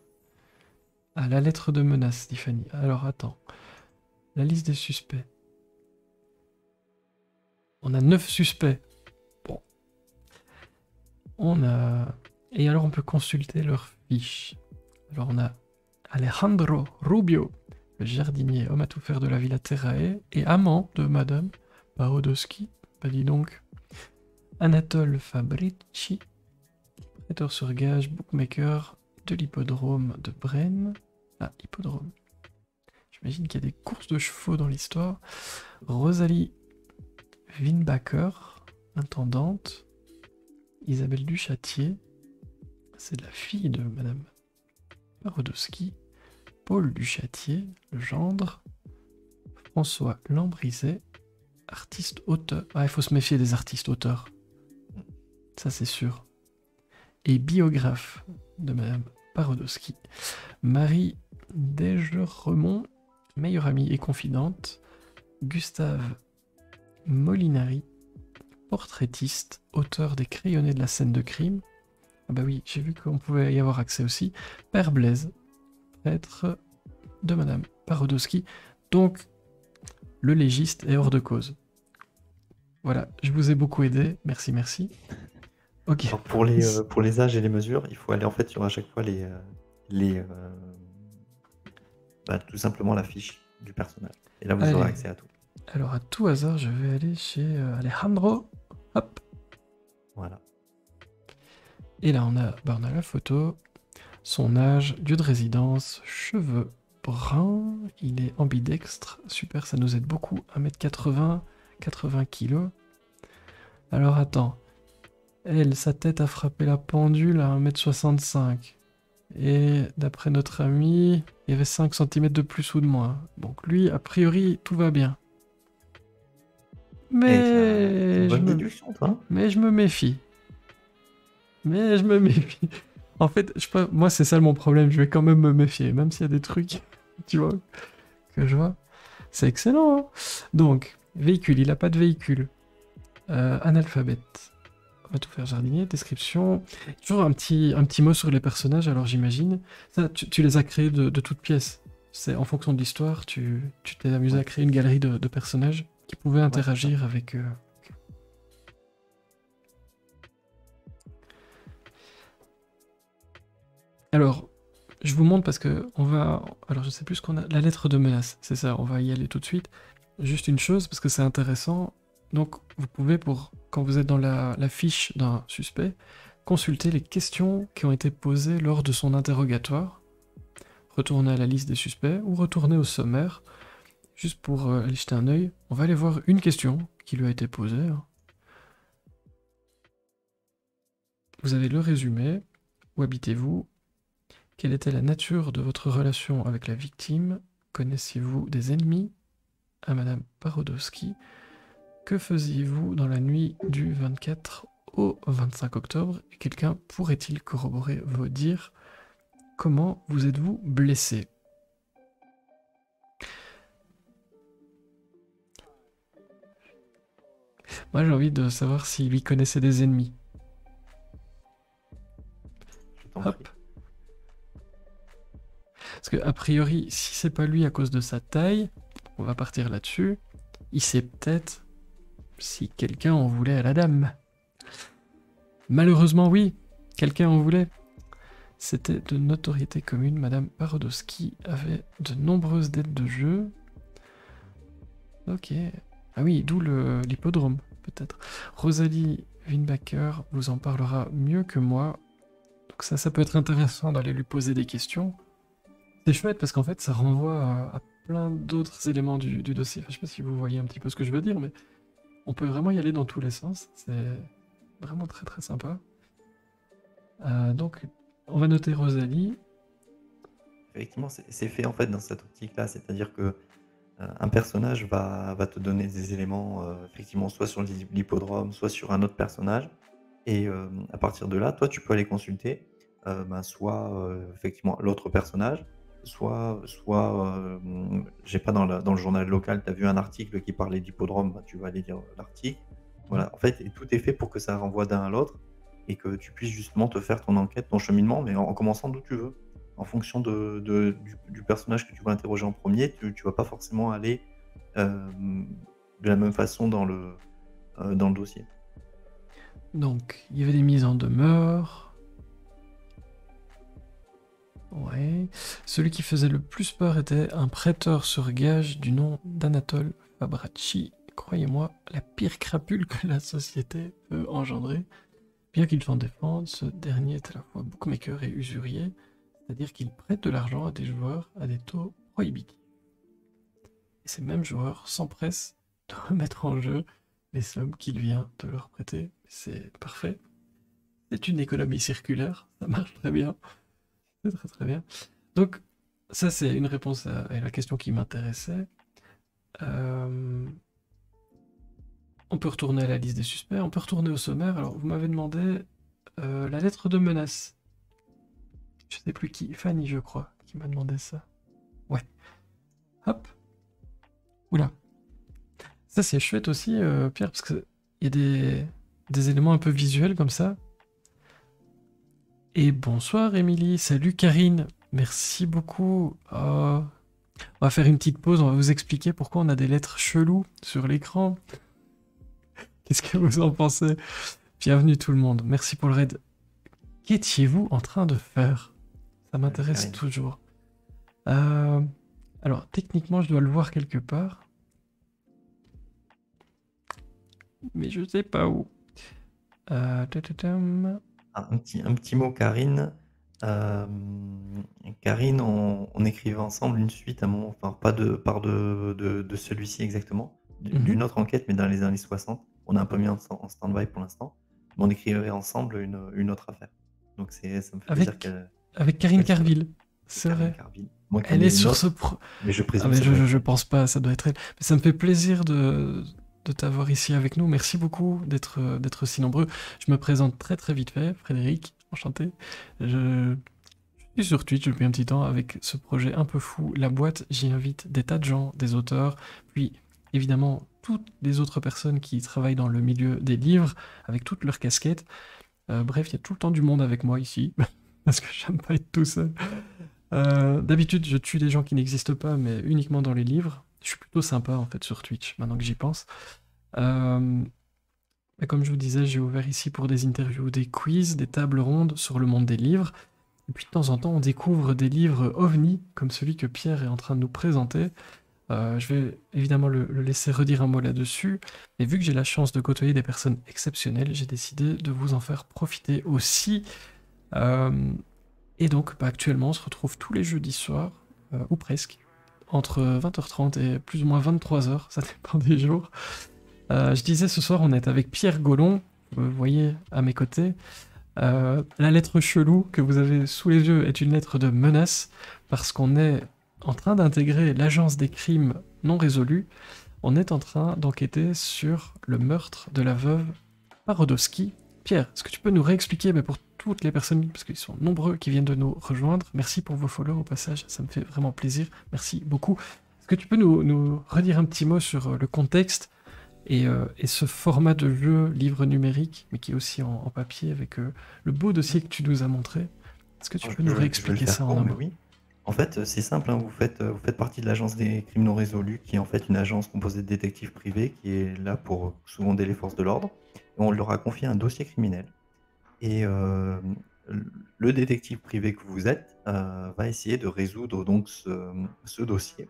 Ah, la lettre de menace, Tiffany. Alors, attends. La liste des suspects. On a 9 suspects. Bon. On a... Et alors, on peut consulter leurs fiches. Alors, on a Alejandro Rubio, le jardinier, homme à tout faire de la Villa Terrae, et amant de Madame Parodowski. Bah dis donc. Anatole Fabrici, prêteur sur gage, bookmaker de l'hippodrome de Brenne. Ah, hippodrome. J'imagine qu'il y a des courses de chevaux dans l'histoire. Rosalie Winbacker, intendante. Isabelle Duchâtier, c'est la fille de Madame Parodowski. Paul Duchâtier, le gendre. François Lambrizet, artiste-auteur. Ah, il faut se méfier des artistes-auteurs. Ça, c'est sûr. Et biographe de Madame Parodowski. Marie Desgeremont, meilleure amie et confidente. Gustave Molinari, portraitiste, auteur des crayonnés de la scène de crime. Ah bah oui, j'ai vu qu'on pouvait y avoir accès aussi. Père Blaise, prêtre de Madame Parodowski. Donc, le légiste est hors de cause. Voilà, je vous ai beaucoup aidé. Merci, merci. Ok. Alors pour les âges et les mesures, il faut aller en fait sur à chaque fois les tout simplement la fiche du personnage. Et là, vous Allez. aurez accès à tout. Alors, à tout hasard, je vais aller chez Alejandro. Hop. Voilà. Et là, on a la photo, son âge, lieu de résidence, cheveux bruns, il est ambidextre. Super, ça nous aide beaucoup. 1m80, 80 kg. Alors, attends. Elle, sa tête a frappé la pendule à 1m65. Et d'après notre ami, il y avait 5 cm de plus ou de moins. Donc lui, a priori, tout va bien. C'est Mais une bonne je me... déduction, toi. Mais je me méfie. Mais je me méfie. En fait, je sais pas, moi c'est ça mon problème, je vais quand même me méfier, même s'il y a des trucs, tu vois, que je vois. C'est excellent, hein. Donc, véhicule, il a pas de véhicule. Analphabète. On va tout faire jardinier, description. Toujours un petit mot sur les personnages, alors j'imagine. Ça, tu les as créés de toutes pièces. C'est en fonction de l'histoire, tu t'es amusé à créer une galerie de personnages qui pouvaient interagir avec... Alors, je vous montre parce que on va... Alors, je sais plus ce qu'on a... La lettre de menace, c'est ça, on va y aller tout de suite. Juste une chose, parce que c'est intéressant. Donc, vous pouvez, quand vous êtes dans la fiche d'un suspect, consulter les questions qui ont été posées lors de son interrogatoire, retourner à la liste des suspects ou retourner au sommaire, juste pour aller jeter un œil. On va aller voir une question qui lui a été posée. Vous avez le résumé. Où habitez-vous? Quelle était la nature de votre relation avec la victime? Connaissiez-vous des ennemis? À Madame Parodowski. Que faisiez-vous dans la nuit du 24 au 25 octobre? Et quelqu'un pourrait-il corroborer vos dires? Comment vous êtes-vous blessé? Moi j'ai envie de savoir s'il lui connaissait des ennemis. Hop. Parce que a priori, si c'est pas lui à cause de sa taille, on va partir là-dessus. Il sait peut-être si quelqu'un en voulait à la dame. Malheureusement, oui, quelqu'un en voulait. C'était de notoriété commune, Madame Parodowski avait de nombreuses dettes de jeu. Ok. Ah oui, d'où l'hippodrome, peut-être. Rosalie Winbacker vous en parlera mieux que moi. Donc ça peut être intéressant d'aller lui poser des questions. C'est chouette parce qu'en fait, ça renvoie à plein d'autres éléments du dossier. Enfin, je sais pas si vous voyez un petit peu ce que je veux dire, mais on peut vraiment y aller dans tous les sens. C'est vraiment très très sympa. Donc, on va noter Rosalie. Effectivement, c'est fait en fait dans cette optique-là, c'est-à-dire que un personnage va te donner des éléments, effectivement, soit sur l'hippodrome, soit sur un autre personnage. Et à partir de là, toi, tu peux aller consulter soit effectivement l'autre personnage, soit j'ai pas dans le journal local, tu as vu un article qui parlait d'hippodrome, bah, tu vas aller lire l'article. Voilà, en fait, et tout est fait pour que ça renvoie d'un à l'autre et que tu puisses justement te faire ton enquête, ton cheminement, mais en commençant d'où tu veux. en fonction du personnage que tu vas interroger en premier, tu vas pas forcément aller de la même façon dans le dossier. Donc, il y avait des mises en demeure. Ouais. Celui qui faisait le plus peur était un prêteur sur gage du nom d'Anatole Fabracci. Croyez-moi, la pire crapule que la société peut engendrer. Bien qu'il s'en défende, ce dernier est à la fois bookmaker et usurier, c'est-à-dire qu'il prête de l'argent à des joueurs à des taux prohibitifs. Et ces mêmes joueurs s'empressent de remettre en jeu les sommes qu'il vient de leur prêter. C'est parfait. C'est une économie circulaire, ça marche très bien. C'est très très bien. Donc, ça c'est une réponse à la question qui m'intéressait. On peut retourner à la liste des suspects, on peut retourner au sommaire. Alors, vous m'avez demandé la lettre de menace. Je sais plus qui, Fanny je crois, qui m'a demandé ça. Ouais. Hop. Oula. Ça c'est chouette aussi, Pierre, parce qu'il y a des éléments un peu visuels comme ça. Et bonsoir Émilie, salut Karine, merci beaucoup. On va faire une petite pause, on va vous expliquer pourquoi on a des lettres cheloues sur l'écran. Qu'est-ce que vous en pensez? Bienvenue tout le monde, merci pour le raid. Qu'étiez-vous en train de faire? Ça m'intéresse toujours. Alors, techniquement, je dois le voir quelque part. Mais je sais pas où. Un petit mot, Karine. Karine, on écrivait ensemble une suite à un moment, enfin pas de celui-ci exactement, d'une autre enquête, mais dans les années 60. On a un peu mis en stand-by pour l'instant, mais on écrivait ensemble une autre affaire. Donc ça me fait plaisir qu'elle... Avec Karine Carville, c'est vrai. Moi, elle est sur ce mais je présume je pense pas, ça doit être elle. Mais ça me fait plaisir de t'avoir ici avec nous. Merci beaucoup d'être si nombreux. Je me présente très très vite fait, Frédéric, enchanté. Je suis sur Twitch depuis un petit temps avec ce projet un peu fou, La Boîte. J'y invite des tas de gens, des auteurs, puis évidemment toutes les autres personnes qui travaillent dans le milieu des livres, avec toutes leurs casquettes. Bref, il y a tout le temps du monde avec moi ici, parce que j'aime pas être tout seul. D'habitude, je tue des gens qui n'existent pas, mais uniquement dans les livres. Je suis plutôt sympa en fait sur Twitch, maintenant que j'y pense. Mais comme je vous disais, j'ai ouvert ici pour des interviews, des quiz, des tables rondes sur le monde des livres. Et puis de temps en temps, on découvre des livres ovnis, comme celui que Pierre est en train de nous présenter. Je vais évidemment le laisser redire un mot là-dessus. Et vu que j'ai la chance de côtoyer des personnes exceptionnelles, j'ai décidé de vous en faire profiter aussi. Et donc, actuellement, on se retrouve tous les jeudis soirs, ou presque, entre 20h30 et plus ou moins 23h, ça dépend des jours. Je disais, ce soir, on est avec Pierre Gollon, vous voyez à mes côtés. La lettre chelou que vous avez sous les yeux est une lettre de menace, parce qu'on est en train d'intégrer l'agence des crimes non résolus. On est en train d'enquêter sur le meurtre de la veuve Parodowski. Pierre, est-ce que tu peux nous réexpliquer, mais pour toutes les personnes, parce qu'ils sont nombreux qui viennent de nous rejoindre, merci pour vos follow au passage, ça me fait vraiment plaisir, merci beaucoup. Est-ce que tu peux nous redire un petit mot sur le contexte et ce format de jeu, livre numérique, mais qui est aussi en papier, avec le beau dossier que tu nous as montré? Est-ce que tu peux nous réexpliquer ça en un mot? Oui. En fait, c'est simple, hein, vous faites partie de l'agence des crimes non résolus, qui est en fait une agence composée de détectives privés, qui est là pour seconder les forces de l'ordre. On leur a confié un dossier criminel. Et le détective privé que vous êtes va essayer de résoudre donc ce dossier.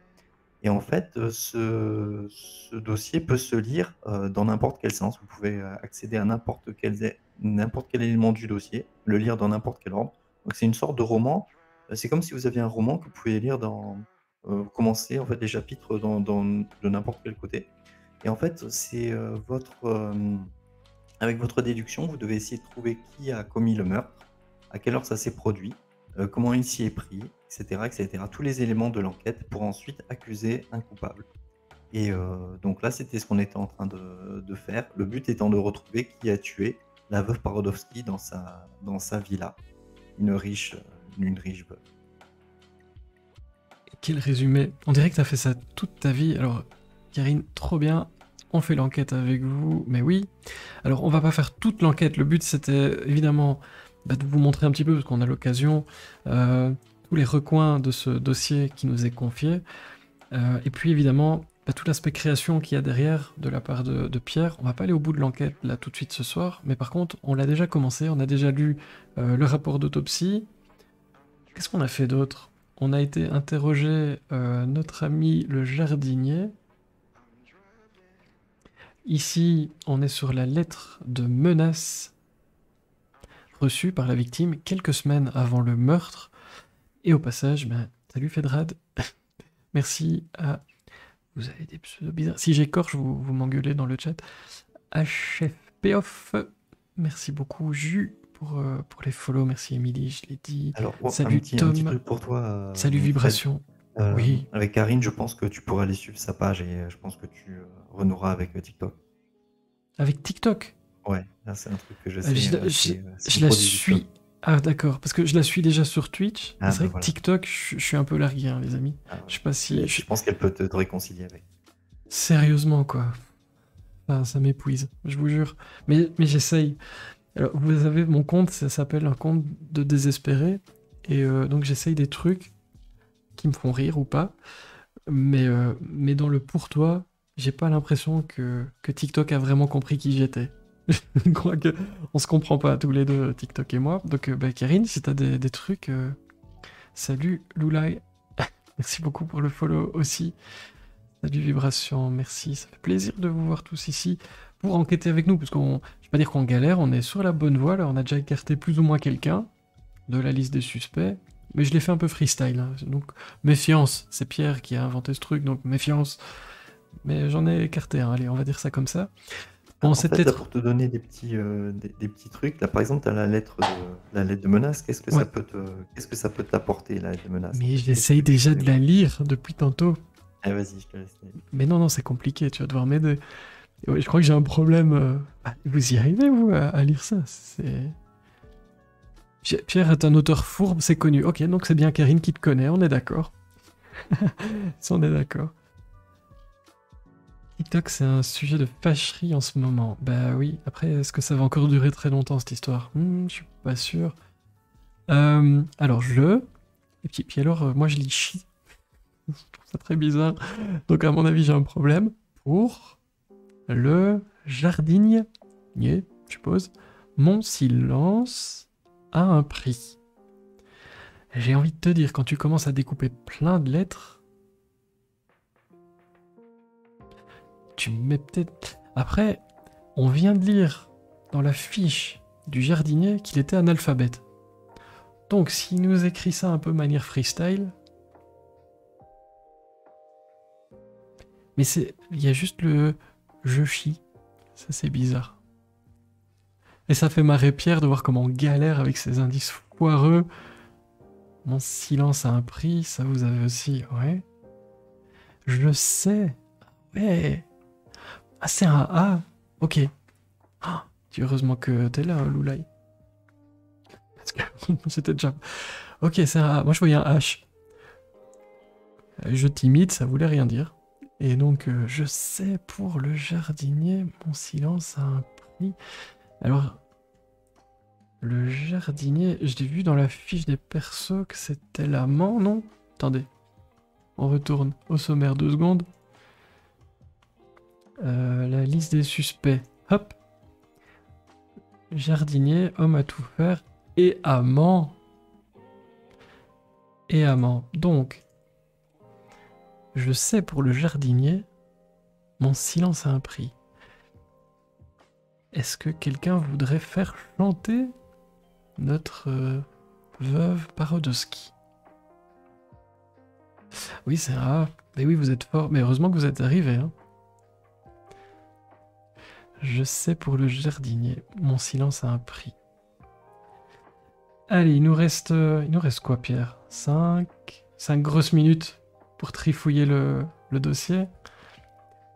Et en fait, ce dossier peut se lire dans n'importe quel sens. Vous pouvez accéder à n'importe quel élément du dossier, le lire dans n'importe quel ordre. Donc c'est une sorte de roman. C'est comme si vous aviez un roman que vous pouvez lire commencer en fait les chapitres de n'importe quel côté. Et en fait, c'est avec votre déduction, vous devez essayer de trouver qui a commis le meurtre, à quelle heure ça s'est produit, comment il s'y est pris, etc., etc. Tous les éléments de l'enquête pour ensuite accuser un coupable. Et donc là, c'était ce qu'on était en train de faire. Le but étant de retrouver qui a tué la veuve Parodowski dans sa villa. Une riche veuve. Quel résumé. On dirait que tu as fait ça toute ta vie. Alors, Karine, trop bien. On fait l'enquête avec vous, mais oui. Alors, on va pas faire toute l'enquête. Le but, c'était évidemment de vous montrer un petit peu, parce qu'on a l'occasion. tous les recoins de ce dossier qui nous est confié. Et puis évidemment, tout l'aspect création qu'il y a derrière de la part de Pierre. On va pas aller au bout de l'enquête là tout de suite ce soir, mais par contre, on l'a déjà commencé, on a déjà lu le rapport d'autopsie. Qu'est-ce qu'on a fait d'autre? On a été interroger notre ami le jardinier. Ici, on est sur la lettre de menace reçue par la victime quelques semaines avant le meurtre. Et au passage, salut Fedrad. Merci à... Vous avez des pseudos bizarres. Si j'écorche, vous m'engueulez dans le chat. HFPoff. Merci beaucoup, Jus, pour les follow. Merci, Émilie, je l'ai dit. Alors, salut, un petit Tom. truc pour toi. Salut, Vibration. Oui. Avec Karine, je pense que tu pourras aller suivre sa page et je pense que tu renoueras avec TikTok. Avec TikTok? Ouais, là, c'est un truc que je sais. Je la suis... Ah d'accord, parce que je la suis déjà sur Twitch. C'est vrai que TikTok, je suis un peu largué, hein, les amis. Je sais pas si... Je pense qu'elle peut te réconcilier avec. Sérieusement, quoi. Enfin, ça m'épuise, je vous jure. Mais j'essaye. Alors, vous avez mon compte, ça s'appelle un compte de désespéré. Et donc j'essaye des trucs qui me font rire ou pas. Mais dans le pour toi, j'ai pas l'impression que TikTok a vraiment compris qui j'étais. Je crois qu'on se comprend pas tous les deux, TikTok et moi. Donc, Karine, si t'as des trucs... Salut, Loulai. Merci beaucoup pour le follow aussi. Salut, Vibration, merci. Ça fait plaisir de vous voir tous ici pour enquêter avec nous. Parce qu'on, je vais pas dire qu'on galère, on est sur la bonne voie. Là, on a déjà écarté plus ou moins quelqu'un de la liste des suspects. Mais je l'ai fait un peu freestyle. Hein. Donc, méfiance. C'est Pierre qui a inventé ce truc, donc méfiance. Mais j'en ai écarté un. Allez, on va dire ça comme ça. Bon, en fait, là, pour te donner des petits trucs, là, par exemple, tu as la lettre de menace. Qu'est-ce que ça peut t'apporter, la lettre de menace? Mais j'essaye déjà de la lire depuis tantôt. Ah, vas-y, je te laisse. Mais non, c'est compliqué, tu vas devoir m'aider. Je crois que j'ai un problème. Vous y arrivez, vous, à lire ça? Pierre est un auteur fourbe, c'est connu. Ok, donc c'est bien Karine qui te connaît, on est d'accord. On est d'accord. TikTok, c'est un sujet de fâcherie en ce moment. Bah oui, après, est-ce que ça va encore durer très longtemps, cette histoire? Je suis pas sûr. Alors, Et puis alors, moi, je lis chi. Je trouve ça très bizarre. Donc, à mon avis, j'ai un problème. Pour le jardinier, je suppose. Mon silence a un prix. J'ai envie de te dire, quand tu commences à découper plein de lettres... Tu mets peut-être... Après, on vient de lire dans la fiche du jardinier qu'il était analphabète. Donc, s'il nous écrit ça un peu manière freestyle... Mais il y a juste le « je chie ». Ça, c'est bizarre. Et ça fait marrer Pierre de voir comment on galère avec ces indices foireux. Mon silence a un prix, ça vous avez aussi, ouais. Je sais, ouais. Ah, c'est un A. Ok. Ah, heureusement que t'es là, Loulai. Parce que j'étais déjà... Ok, c'est un A. Moi, je voyais un H. Je timide, ça voulait rien dire. Et donc, je sais, pour le jardinier, mon silence a un prix. Alors, le jardinier, je l'ai vu dans la fiche des persos que c'était l'amant, non? Attendez. On retourne au sommaire 2 secondes. La liste des suspects. Hop. Jardinier, homme à tout faire et amant. Et amant. Donc, je sais pour le jardinier, mon silence a un prix. Est-ce que quelqu'un voudrait faire chanter notre veuve Parodowski? Oui, c'est rare. Mais oui, vous êtes fort. Mais heureusement que vous êtes arrivés, hein. Je sais pour le jardinier, mon silence a un prix. Allez, il nous reste quoi, Pierre? 5 grosses minutes pour trifouiller le dossier.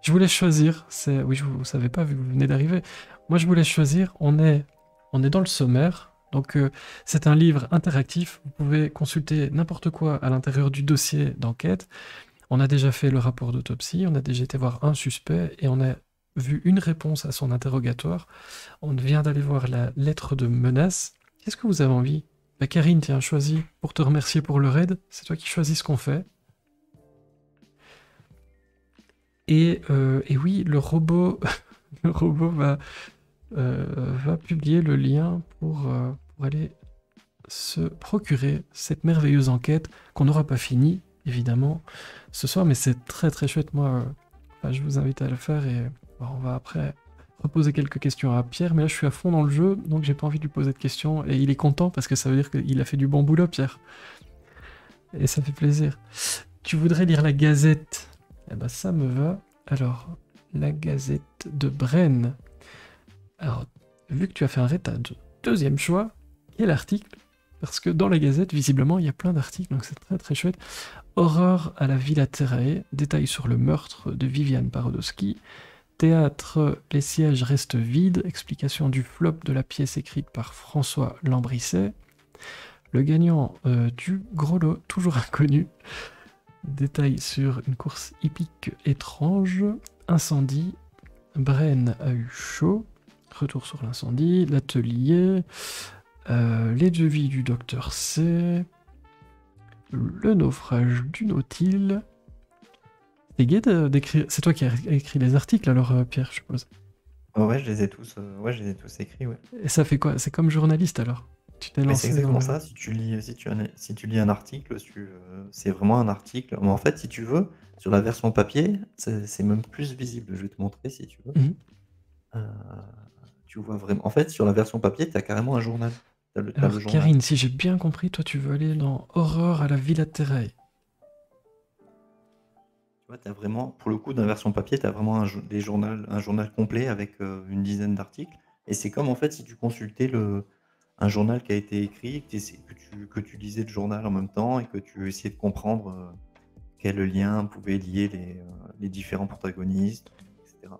Je vous laisse choisir. Oui, vous savez pas, vu que vous venez d'arriver. Moi, je vous laisse choisir. On est dans le sommaire. Donc, c'est un livre interactif. Vous pouvez consulter n'importe quoi à l'intérieur du dossier d'enquête. On a déjà fait le rapport d'autopsie. On a déjà été voir un suspect et on a vu une réponse à son interrogatoire. On vient d'aller voir la lettre de menace. Qu'est-ce que vous avez envie Bah, Karine, tiens, choisis pour te remercier pour le raid. C'est toi qui choisis ce qu'on fait. Et oui, le robot, le robot va publier le lien pour aller se procurer cette merveilleuse enquête qu'on n'aura pas finie, évidemment, ce soir, mais c'est très très chouette. Moi, enfin, je vous invite à le faire et bon, on va après reposer quelques questions à Pierre, mais là je suis à fond dans le jeu, donc j'ai pas envie de lui poser de questions, et il est content parce que ça veut dire qu'il a fait du bon boulot, Pierre. Et ça fait plaisir. Tu voudrais lire la Gazette? Eh ben ça me va. Alors, la Gazette de Brenne. Alors, vu que tu as fait un raid, t'as deuxième choix. Quel article? Parce que dans la Gazette, visiblement, il y a plein d'articles, donc c'est très très chouette. Horreur à la Villa Terrae, détails sur le meurtre de Viviane Parodowski. Théâtre, les sièges restent vides, explication du flop de la pièce écrite par François Lambrisset. Le gagnant du gros lot, toujours inconnu. Détails sur une course hippique étrange. Incendie, Brenne a eu chaud. Retour sur l'incendie, l'atelier, les devis du docteur C, le naufrage du Nautile. C'est gai d'écrire. C'est toi qui as écrit les articles alors, Pierre, je suppose. Ouais, je les ai tous, écrits, ouais. Et ça fait quoi? C'est comme journaliste alors? Tu t'es Mais c'est lancé dans exactement le... ça. Si tu lis un article, c'est vraiment un article. Mais en fait, si tu veux, sur la version papier, c'est même plus visible. Je vais te montrer si tu veux. Mhm. Euh, tu vois vraiment. En fait, sur la version papier, tu as carrément un journal. T'as le Alors, journal. Karine, si j'ai bien compris, toi tu veux aller dans Horreur à la Villa Terrae. Tu vois, t'as vraiment, pour le coup, dans la version papier, tu as vraiment un journal complet avec une dizaine d'articles. Et c'est comme en fait si tu consultais un journal qui a été écrit, que tu lisais le journal en même temps et que tu essayais de comprendre quel lien pouvait lier les différents protagonistes, etc.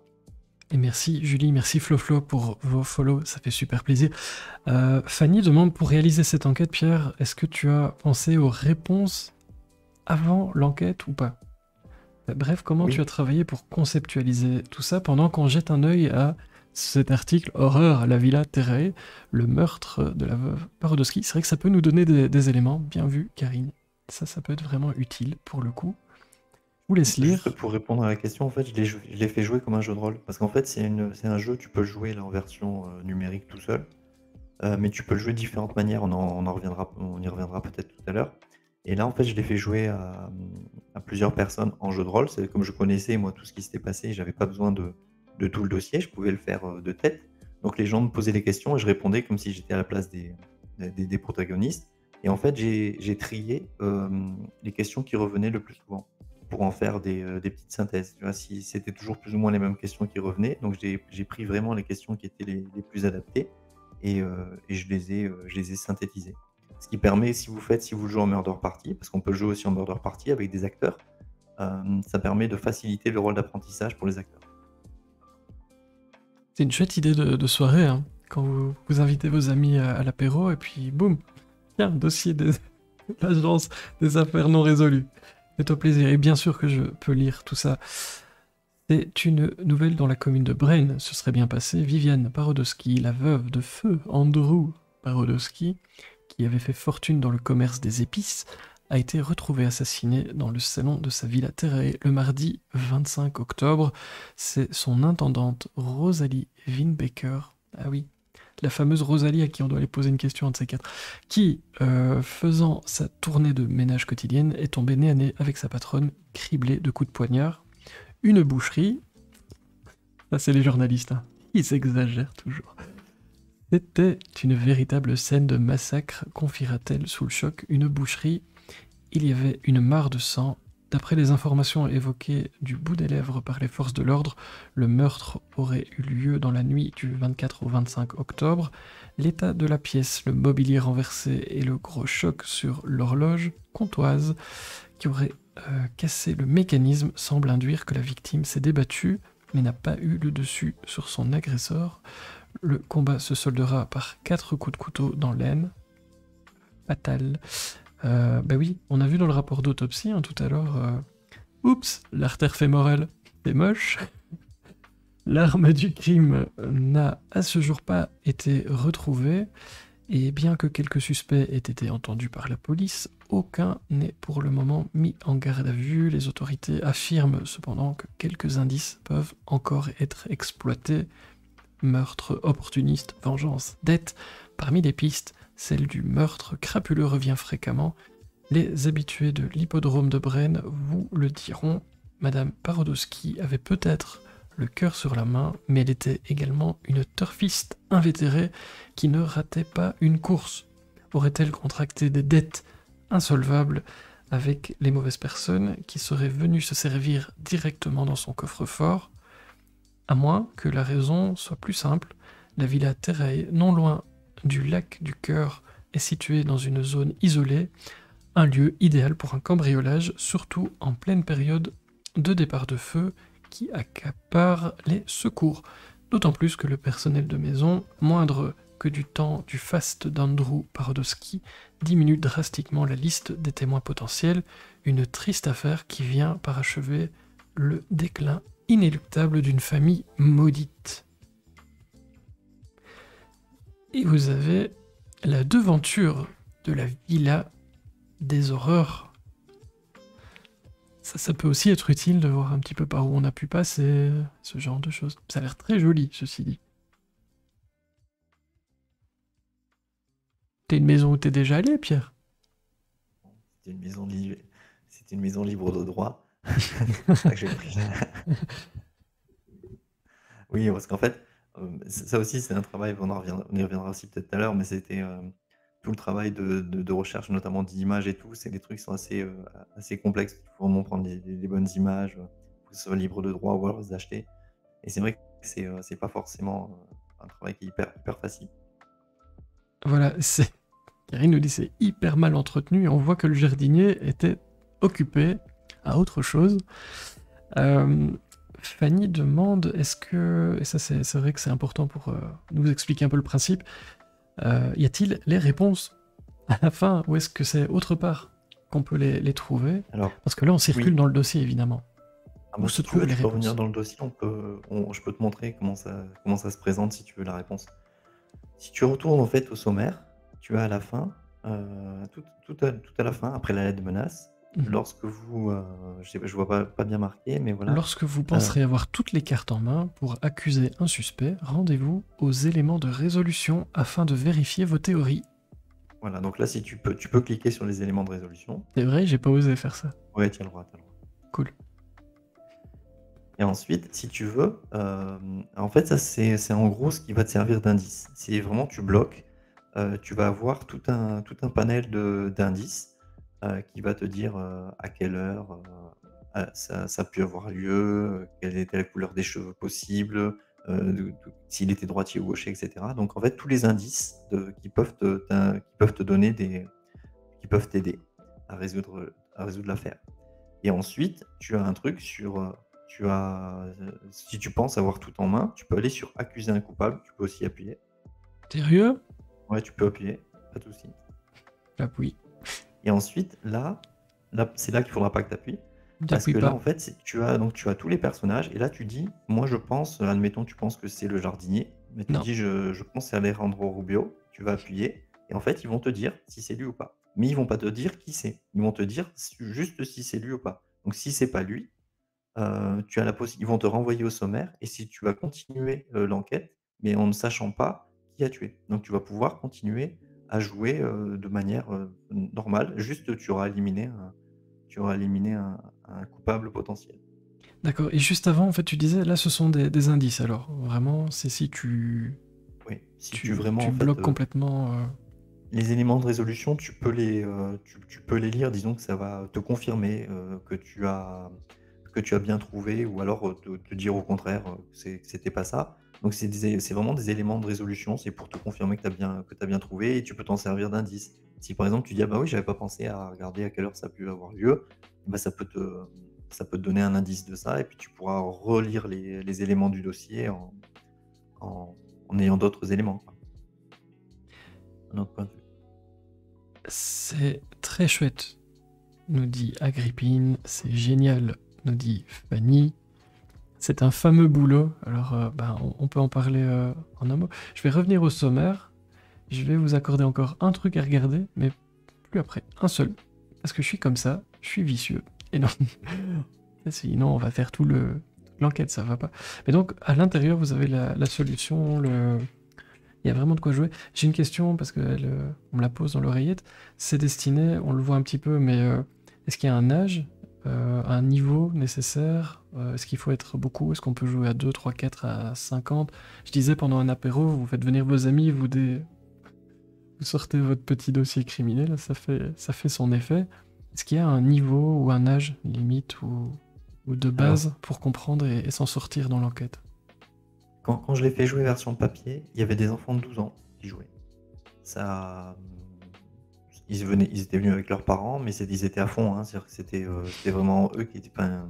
Et merci Julie, merci Floflo pour vos follow, ça fait super plaisir. Fanny demande, pour réaliser cette enquête, Pierre, est-ce que tu as pensé aux réponses avant l'enquête ou pas? Bref, comment Oui. tu as travaillé pour conceptualiser tout ça pendant qu'on jette un œil à cet article Horreur à la Villa Terrae, le meurtre de la veuve Parodowski? C'est vrai que ça peut nous donner des éléments, bien vu Karine. Ça peut être vraiment utile pour le coup. Je vous laisse lire. Juste pour répondre à la question, en fait, je l'ai fait jouer comme un jeu de rôle. Parce qu'en fait, c'est un jeu, tu peux le jouer là, en version numérique tout seul. Mais tu peux le jouer de différentes manières. On y reviendra peut-être tout à l'heure. Et là, en fait, je l'ai fait jouer à plusieurs personnes en jeu de rôle. C'est comme je connaissais, moi, tout ce qui s'était passé, j'avais pas besoin de tout le dossier. Je pouvais le faire de tête. Donc, les gens me posaient des questions et je répondais comme si j'étais à la place des protagonistes. Et en fait, j'ai trié les questions qui revenaient le plus souvent pour en faire des petites synthèses. Tu vois, si c'était toujours plus ou moins les mêmes questions qui revenaient. Donc, j'ai pris vraiment les questions qui étaient les plus adaptées et je les ai synthétisées. Ce qui permet, si vous jouez en murder party, parce qu'on peut jouer aussi en murder party avec des acteurs, ça permet de faciliter le rôle d'apprentissage pour les acteurs. C'est une chouette idée de soirée, hein, quand vous invitez vos amis à l'apéro et puis boum, tiens, dossier de l'agence des affaires non résolues. Fais-toi plaisir, et bien sûr que je peux lire tout ça. C'est une nouvelle dans la commune de Brenne, ce serait bien passé. Viviane Parodowski, la veuve de feu Andrew Parodowski, qui avait fait fortune dans le commerce des épices, a été retrouvée assassinée dans le salon de sa Villa Terrae le mardi 25 octobre. C'est son intendante Rosalie Winbecker, ah oui, la fameuse Rosalie à qui on doit aller poser une question, un de ces quatre, qui, faisant sa tournée de ménage quotidienne, est tombée nez à nez avec sa patronne, criblée de coups de poignard. Une boucherie, ça c'est les journalistes, hein. Ils exagèrent toujours. C'était une véritable scène de massacre, confiera-t-elle sous le choc. Une boucherie, il y avait une mare de sang. D'après les informations évoquées du bout des lèvres par les forces de l'ordre, le meurtre aurait eu lieu dans la nuit du 24 au 25 octobre. L'état de la pièce, le mobilier renversé et le gros choc sur l'horloge comptoise qui aurait cassé le mécanisme semble induire que la victime s'est débattue mais n'a pas eu le dessus sur son agresseur. Le combat se soldera par 4 coups de couteau dans l'aine. Fatal. Bah oui, on a vu dans le rapport d'autopsie hein, tout à l'heure. Oups, l'artère fémorale, c'est moche. L'arme du crime n'a à ce jour pas été retrouvée. Et bien que quelques suspects aient été entendus par la police, aucun n'est pour le moment mis en garde à vue. Les autorités affirment cependant que quelques indices peuvent encore être exploités. Meurtre opportuniste, vengeance, dette. Parmi les pistes, celle du meurtre crapuleux revient fréquemment. Les habitués de l'hippodrome de Braine vous le diront. Madame Parodowski avait peut-être le cœur sur la main, mais elle était également une turfiste invétérée qui ne ratait pas une course. Aurait-elle contracté des dettes insolvables avec les mauvaises personnes qui seraient venues se servir directement dans son coffre-fort? À moins que la raison soit plus simple, la villa Terrae, non loin du lac du Cœur, est située dans une zone isolée, un lieu idéal pour un cambriolage, surtout en pleine période de départ de feu qui accapare les secours. D'autant plus que le personnel de maison, moindre que du temps du faste d'Andrew Parodowski, diminue drastiquement la liste des témoins potentiels, une triste affaire qui vient parachever le déclin inéluctable d'une famille maudite. Et vous avez la devanture de la villa des horreurs. Ça peut aussi être utile de voir un petit peu par où on a pu passer, ce genre de choses. Ça a l'air très joli, ceci dit. T'es une maison où t'es déjà allé, Pierre? C'était une maison libre de droit. C'est ça que j'ai pris. Oui, parce qu'en fait, ça aussi, c'est un travail, on y reviendra aussi peut-être tout à l'heure, mais c'était tout le travail de recherche, notamment d'images et tout, c'est des trucs qui sont assez complexes. Il faut vraiment prendre les bonnes images, que ce soit libre de droit ou alors les acheter. Et c'est vrai que c'est pas forcément un travail qui est hyper facile. Voilà, Karine nous dit c'est hyper mal entretenu et on voit que le jardinier était occupé à autre chose. Fanny demande, est-ce que, et ça c'est vrai que c'est important pour nous expliquer un peu le principe, y a-t-il les réponses à la fin ou est-ce que c'est autre part qu'on peut les trouver? Alors, Parce que là on circule oui. dans le dossier évidemment. Où se Si tu trouvent veux, les tu peux réponses? revenir dans le dossier, je peux te montrer comment ça se présente si tu veux la réponse. Si tu retournes en fait au sommaire, tu as à la fin, tout à la fin, après la lettre de menace, lorsque vous, je vois pas bien marqué, mais voilà. Lorsque vous penserez avoir toutes les cartes en main pour accuser un suspect, rendez-vous aux éléments de résolution afin de vérifier vos théories. Voilà, donc là, si tu peux cliquer sur les éléments de résolution. C'est vrai, j'ai pas osé faire ça. Ouais, tu as le droit. Cool. Et ensuite, si tu veux, en fait, ça c'est en gros ce qui va te servir d'indice. Si vraiment tu bloques, tu vas avoir tout un panel d'indices qui va te dire à quelle heure ça a pu avoir lieu, quelle était la couleur des cheveux possible, s'il était droitier ou gaucher, etc. Donc en fait, tous les indices qui peuvent te donner qui peuvent t'aider à résoudre l'affaire. Et ensuite, tu as un truc sur, si tu penses avoir tout en main, tu peux aller sur accuser un coupable, tu peux aussi appuyer. Sérieux? Ouais, tu peux appuyer, pas de souci. J'appuie. Et ensuite, là c'est là qu'il faudra pas que tu appuies. Parce J'appuie que pas. là, en fait, tu as tous les personnages, et là, tu dis, moi, je pense, admettons, tu penses que c'est le jardinier, mais tu Non. dis, je pense que c'est Alejandro Rubio, tu vas appuyer, et en fait, ils vont te dire si c'est lui ou pas. Mais ils vont pas te dire qui c'est. Ils vont te dire juste si c'est lui ou pas. Donc, si c'est pas lui, tu as ils vont te renvoyer au sommaire, et si tu vas continuer l'enquête, mais en ne sachant pas qui a tué. Donc, tu vas pouvoir continuer à jouer de manière normale, juste tu auras éliminé un coupable potentiel. D'accord. Et juste avant, en fait, tu disais, là, ce sont des indices. Alors, vraiment, c'est si tu... Oui, si tu vraiment, tu en fait, bloques complètement... les éléments de résolution, tu peux les lire, disons que ça va te confirmer que tu as bien trouvé, ou alors te dire au contraire que c'était pas ça. Donc c'est vraiment des éléments de résolution, c'est pour te confirmer que tu as bien trouvé, et tu peux t'en servir d'indice. Si par exemple tu dis ah bah oui, j'avais pas pensé à regarder à quelle heure ça a pu avoir lieu, bah ça peut te donner un indice de ça, et puis tu pourras relire les éléments du dossier en ayant d'autres éléments, quoi. Un autre point de vue. C'est très chouette, nous dit Agrippine. C'est génial, nous dit Fanny. C'est un fameux boulot. Alors, on peut en parler en un mot. Je vais revenir au sommaire. Je vais vous accorder encore un truc à regarder, mais plus après. Un seul. Parce que je suis comme ça, je suis vicieux. Et non, sinon on va faire toute l'enquête, ça va pas. Mais donc, à l'intérieur, vous avez la solution, il y a vraiment de quoi jouer. J'ai une question, parce qu'on me la pose dans l'oreillette. C'est destiné, on le voit un petit peu, mais est-ce qu'il y a un âge, un niveau nécessaire? Est-ce qu'il faut être beaucoup? Est-ce qu'on peut jouer à 2, 3, 4, à 50? Je disais, pendant un apéro, vous faites venir vos amis, vous sortez votre petit dossier criminel, ça fait son effet. Est-ce qu'il y a un niveau ou un âge limite ou de Alors, base pour comprendre et s'en sortir dans l'enquête? quand je l'ai fait jouer version papier, il y avait des enfants de 12 ans qui jouaient. Ça, ils étaient venus avec leurs parents, mais ils étaient à fond, hein. C'est-à-dire que c'était vraiment eux qui étaient, enfin,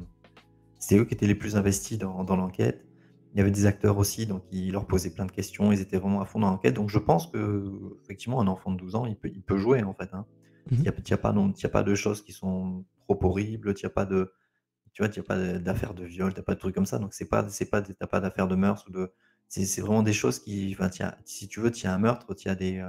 c'était eux qui étaient les plus investis dans l'enquête. Il y avait des acteurs aussi, donc ils leur posaient plein de questions, ils étaient vraiment à fond dans l'enquête. Donc je pense qu'effectivement, un enfant de 12 ans, il peut jouer, en fait, hein. Mhm. Il y a pas de choses qui sont trop horribles, il y a pas de, tu vois, il y a pas d'affaires de viol, tu as pas de trucs comme ça, donc tu pas d'affaires de meurtre ou de, c'est vraiment des choses qui, enfin, si tu veux, tu as un meurtre, tu as des,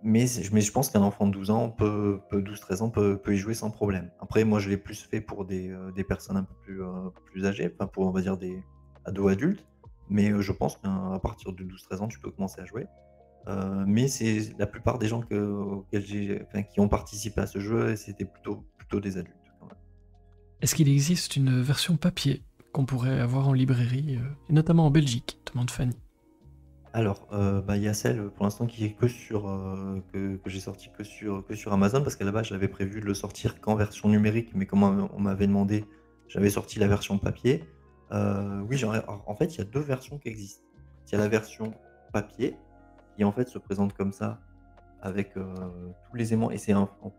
mais je pense qu'un enfant de 12 ans 12-13 ans peut y jouer sans problème. Après, moi, je l'ai plus fait pour des personnes un peu plus âgées, enfin, pour, on va dire, des ados adultes, mais je pense qu'à partir de 12-13 ans, tu peux commencer à jouer. Mais c'est la plupart des gens auxquels qui ont participé à ce jeu, c'était plutôt des adultes, quand même. Est-ce qu'il existe une version papier qu'on pourrait avoir en librairie, et notamment en Belgique, demande Fanny. Alors, bah, il y a celle, pour l'instant, qui est que que j'ai sorti que sur Amazon, parce qu'à la base, j'avais prévu de le sortir qu'en version numérique, mais comme on m'avait demandé, j'avais sorti la version papier. Oui, en fait, il y a 2 versions qui existent. Il y a la version papier, qui en fait se présente comme ça, avec, tous les éléments, et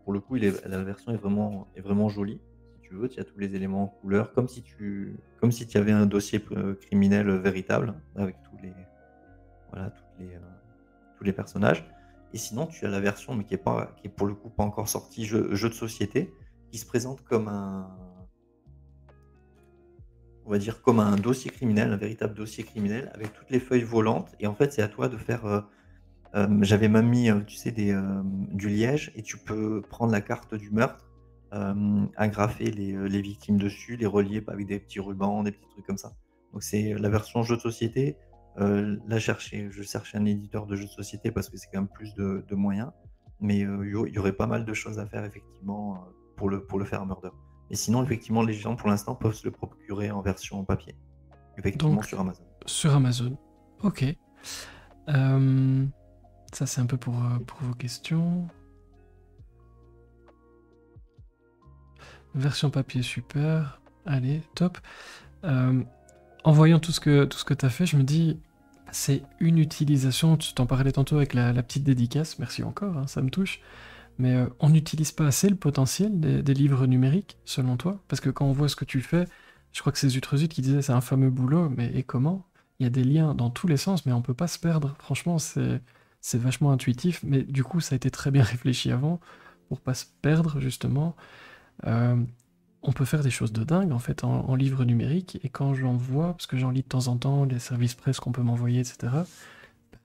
pour le coup, la version est vraiment jolie, si tu veux. Tu as tous les éléments en couleur, comme si tu avais un dossier criminel, véritable, avec voilà, tous les personnages. Et sinon, tu as la version, mais qui est pour le coup pas encore sortie, jeu de société, qui se présente comme on va dire, comme un dossier criminel, un véritable dossier criminel, avec toutes les feuilles volantes. Et en fait, c'est à toi de faire. J'avais même mis, tu sais, du liège, et tu peux prendre la carte du meurtre, agrafer les victimes dessus, les relier avec des petits rubans, des petits trucs comme ça. Donc c'est la version jeu de société. Là, je cherchais un éditeur de jeux de société parce que c'est quand même plus de moyens, mais il y aurait pas mal de choses à faire, effectivement, pour le faire Murder. Et sinon, effectivement, les gens, pour l'instant, peuvent se le procurer en version papier, effectivement, Donc, sur Amazon. sur Amazon. Ok. Euh, Ça, c'est un peu pour vos questions. Version papier, super. Allez, top. Euh, En voyant tout ce que tu as fait, je me dis, c'est une utilisation. Tu t'en parlais tantôt avec la petite dédicace. Merci encore, hein, ça me touche. Mais on n'utilise pas assez le potentiel des livres numériques, selon toi? Parce que quand on voit ce que tu fais, je crois que c'est Zutrezut qui disait c'est un fameux boulot, mais et comment? Il y a des liens dans tous les sens, mais on peut pas se perdre. Franchement, c'est vachement intuitif, mais du coup, ça a été très bien réfléchi avant pour pas se perdre, justement. Euh, on peut faire des choses de dingue, en fait, en livre numérique, et quand j'en vois, parce que j'en lis de temps en temps, les services presse qu'on peut m'envoyer, etc.,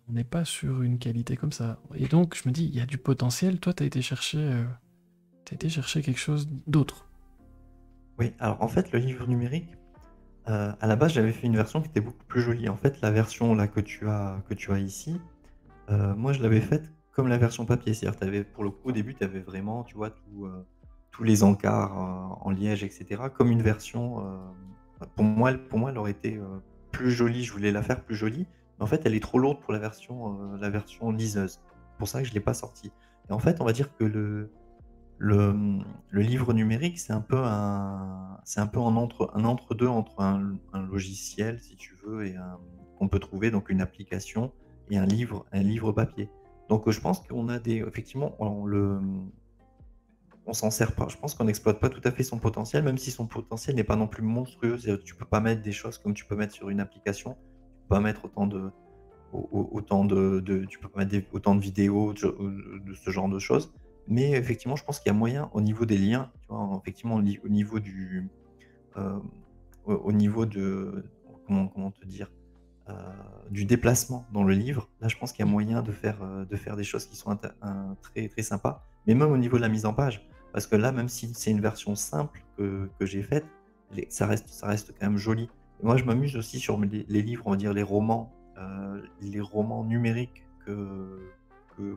on n'est pas sur une qualité comme ça. Et donc, je me dis, il y a du potentiel. Toi, t'as été chercher quelque chose d'autre. Oui, alors en fait, le livre numérique, à la base, j'avais fait une version qui était beaucoup plus jolie. En fait, la version là que tu as ici, moi je l'avais faite comme la version papier. C'est-à-dire, pour le coup, au début, tu avais vraiment, tu vois, tous les encarts, en liège, et cetera, comme une version, pour moi, elle aurait été, plus jolie. Je voulais la faire plus jolie, mais en fait, elle est trop lourde pour la version liseuse. C'est pour ça que je l'ai pas sortie. Et en fait, on va dire que le livre numérique, c'est un peu un entre-deux entre un logiciel, si tu veux, qu'on peut trouver, donc une application, et un livre papier. Donc, je pense qu'on a effectivement, on s'en sert pas. Je pense qu'on n'exploite pas tout à fait son potentiel, même si son potentiel n'est pas non plus monstrueux. C'est-à-dire que tu peux pas mettre des choses comme tu peux mettre sur une application. Tu peux pas mettre tu peux pas mettre autant de vidéos, de ce genre de choses. Mais effectivement, je pense qu'il y a moyen au niveau des liens, tu vois, effectivement, au niveau du, au niveau de, comment te dire? heu, du déplacement dans le livre, là, je pense qu'il y a Mmh. moyen de faire des choses qui sont très, très sympas, mais même au niveau de la mise en page. Parce que là, même si c'est une version simple que j'ai faite, ça reste quand même joli. Et moi, je m'amuse aussi sur les livres, on va dire les romans numériques que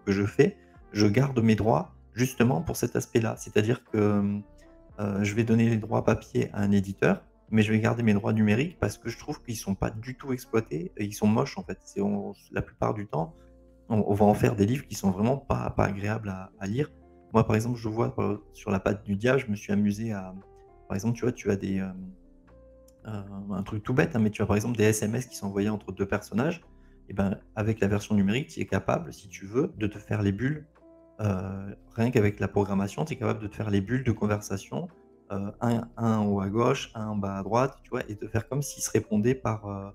je fais. Je garde mes droits justement pour cet aspect-là. C'est-à-dire que, je vais donner les droits papier à un éditeur, mais je vais garder mes droits numériques parce que je trouve qu'ils sont pas du tout exploités et ils sont moches, en fait. La plupart du temps, on va en faire des livres qui sont vraiment pas agréables à lire. Moi, par exemple, je vois, sur La Patte du Diable, je me suis amusé à par exemple, tu vois, tu as un truc tout bête, hein, mais tu as, par exemple, des SMS qui sont envoyés entre 2 personnages et ben, avec la version numérique, tu es capable, si tu veux, de te faire les bulles. Rien qu'avec la programmation, tu es capable de te faire les bulles de conversation, un en haut à gauche, un en bas à droite, tu vois? Et de faire comme s'ils se répondaient par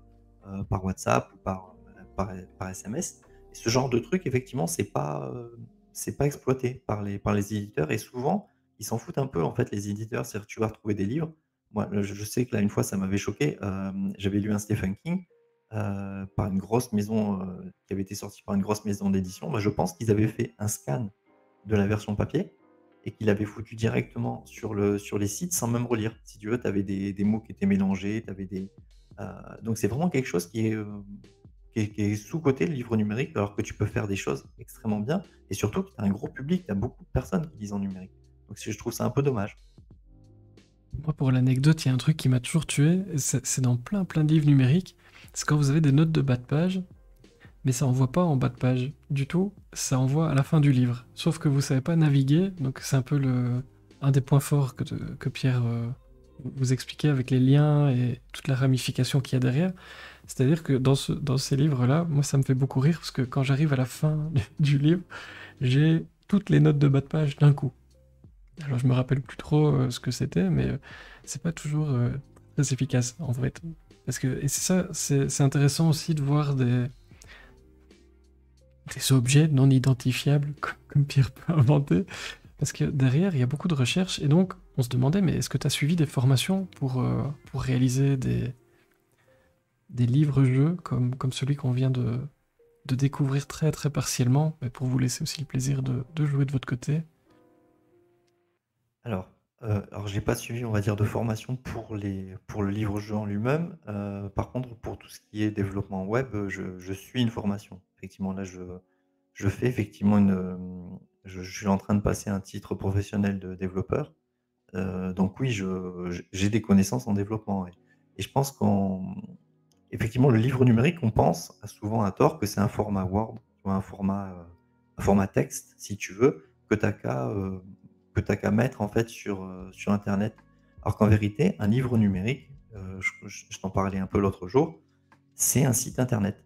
WhatsApp ou par SMS. Et ce genre de truc, effectivement, c'est pas exploité par les éditeurs et souvent, ils s'en foutent un peu, en fait, les éditeurs. C'est-à-dire que tu vas retrouver des livres. Moi, je sais que là, une fois, ça m'avait choqué, j'avais lu un Stephen King, par une grosse maison, qui avait été sorti par une grosse maison d'édition. Bah, je pense qu'ils avaient fait un scan de la version papier et qu'il avait foutu directement sur les sites sans même relire. Si tu veux, tu avais des mots qui étaient mélangés, tu avais heu, donc c'est vraiment quelque chose qui est sous-coté, le livre numérique, alors que tu peux faire des choses extrêmement bien et surtout que tu as un gros public, tu as beaucoup de personnes qui lisent en numérique. Donc je trouve ça un peu dommage. Moi, pour l'anecdote, il y a un truc qui m'a toujours tué, et c'est dans plein plein de livres numériques, c'est quand vous avez des notes de bas de page, mais ça envoie pas en bas de page du tout, ça envoie à la fin du livre. Sauf que vous savez pas naviguer, donc c'est un peu un des points forts que Pierre vous expliquait avec les liens et toute la ramification qu'il y a derrière. C'est-à-dire que dans ces livres-là, moi ça me fait beaucoup rire parce que quand j'arrive à la fin du livre, j'ai toutes les notes de bas de page d'un coup. Alors je me rappelle plus trop ce que c'était, mais c'est pas toujours très efficace en fait. Parce que, et c'est ça, c'est intéressant aussi de voir des objets non identifiables comme Pierre peut inventer. Parce que derrière, il y a beaucoup de recherches, et donc on se demandait, mais est-ce que tu as suivi des formations pour réaliser des livres-jeux comme celui qu'on vient de découvrir très très partiellement, mais pour vous laisser aussi le plaisir de jouer de votre côté. Alors, alors j'ai pas suivi, on va dire, de formation pour le livre-jeu en lui-même. Par contre, pour tout ce qui est développement web, je suis une formation. Effectivement, là, je fais effectivement je suis en train de passer un titre professionnel de développeur. Donc oui, j'ai des connaissances en développement, ouais. Et je pense effectivement, le livre numérique, on pense souvent à tort que c'est un format Word, tu vois? Un format texte, si tu veux, que tu qu'à mettre en fait sur internet. Alors qu'en vérité, un livre numérique, je t'en parlais un peu l'autre jour, c'est un site internet.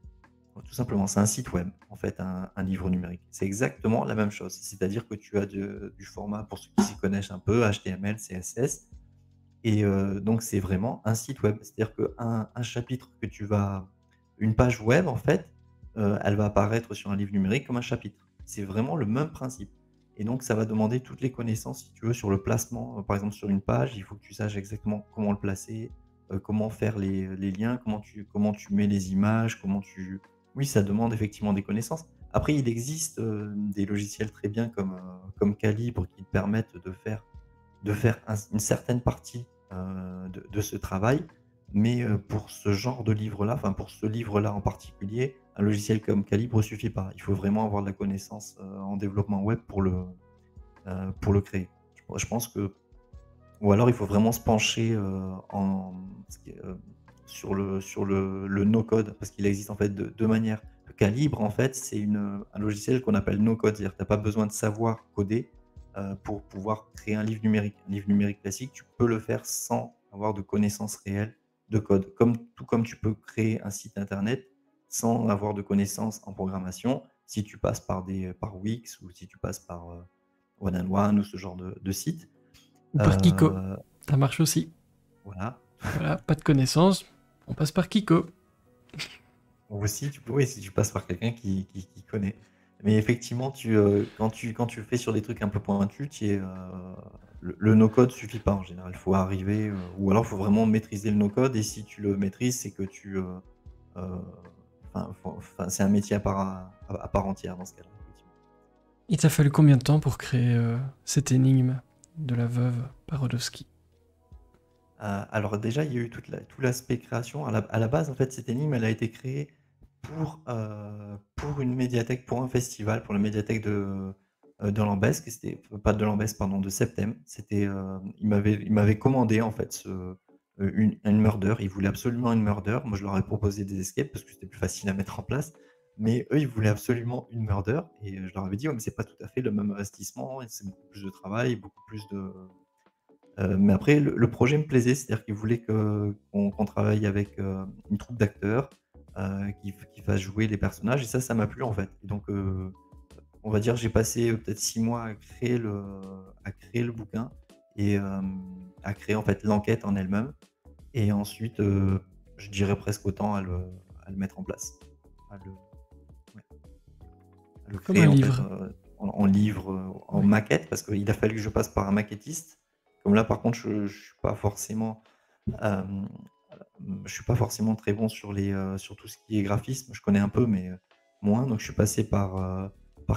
Tout simplement, c'est un site web, en fait, un livre numérique. C'est exactement la même chose. C'est-à-dire que tu as du format, pour ceux qui s'y connaissent un peu, HTML, CSS, et donc c'est vraiment un site web. C'est-à-dire qu'un chapitre que tu vas une page web, en fait, elle va apparaître sur un livre numérique comme un chapitre. C'est vraiment le même principe, et donc ça va demander toutes les connaissances, si tu veux, sur le placement. Par exemple, sur une page, il faut que tu saches exactement comment le placer, comment faire les liens, comment tu mets les images, oui, ça demande effectivement des connaissances. Après, il existe, des logiciels très bien comme Calibre qui te permettent de faire une certaine partie de ce travail. Mais pour ce genre de livre-là, enfin pour ce livre-là en particulier, un logiciel comme Calibre suffit pas. Il faut vraiment avoir de la connaissance en développement web pour le créer. Je pense que, ou alors il faut vraiment se pencher ce qui est, sur le no-code, parce qu'il existe en fait deux manières. Calibre, en fait, c'est un logiciel qu'on appelle no-code, c'est-à-dire que tu as pas besoin de savoir coder pour pouvoir créer un livre numérique. Un livre numérique classique, tu peux le faire sans avoir de connaissances réelles de code. Tout comme tu peux créer un site internet sans avoir de connaissances en programmation, si tu passes par Wix ou si tu passes par One and One ou ce genre de site. Ou par Kiko, Euh, ça marche aussi. voilà. Voilà, pas de connaissances, on passe par Kiko. Ou aussi, tu peux, oui, si tu passes par quelqu'un qui connaît. Mais effectivement, quand tu fais sur des trucs un peu pointus, le no-code suffit pas en général. Il faut arriver, ou alors il faut vraiment maîtriser le no-code. Et si tu le maîtrises, c'est que enfin, c'est un métier à part entière dans ce cas-là, effectivement. Il t'a fallu combien de temps pour créer cette énigme de la veuve Parodowski? Alors déjà, il y a eu tout l'aspect création. À la base, en fait, cette énigme, elle a été créée pour une médiathèque, pour un festival, pour la médiathèque de Lambesc. Et c'était pas de Lambesc, pardon, de Septem. Il m'avait commandé en fait une murder. Ils voulaient absolument une murder. Moi, je leur ai proposé des escapes parce que c'était plus facile à mettre en place. Mais eux, ils voulaient absolument une murder. Et je leur avais dit, ouais, mais c'est pas tout à fait le même investissement. Et c'est beaucoup plus de travail, beaucoup plus de, mais après le projet me plaisait, c'est-à-dire qu'il voulait qu'on travaille avec, une troupe d'acteurs, qui fasse jouer les personnages et ça m'a plu en fait et donc on va dire j'ai passé, peut-être 6 mois à créer le bouquin et à créer en fait l'enquête en elle-même et ensuite, je dirais presque autant à le mettre en place, à le ouais, à le Comme créer un en fait, livre. en livre, en Ouais. maquette parce qu'il a fallu que je passe par un maquettiste. Comme là par contre je suis pas forcément Hem, je suis pas forcément très bon sur tout ce qui est graphisme. Je connais un peu, mais moins. Donc je suis passé par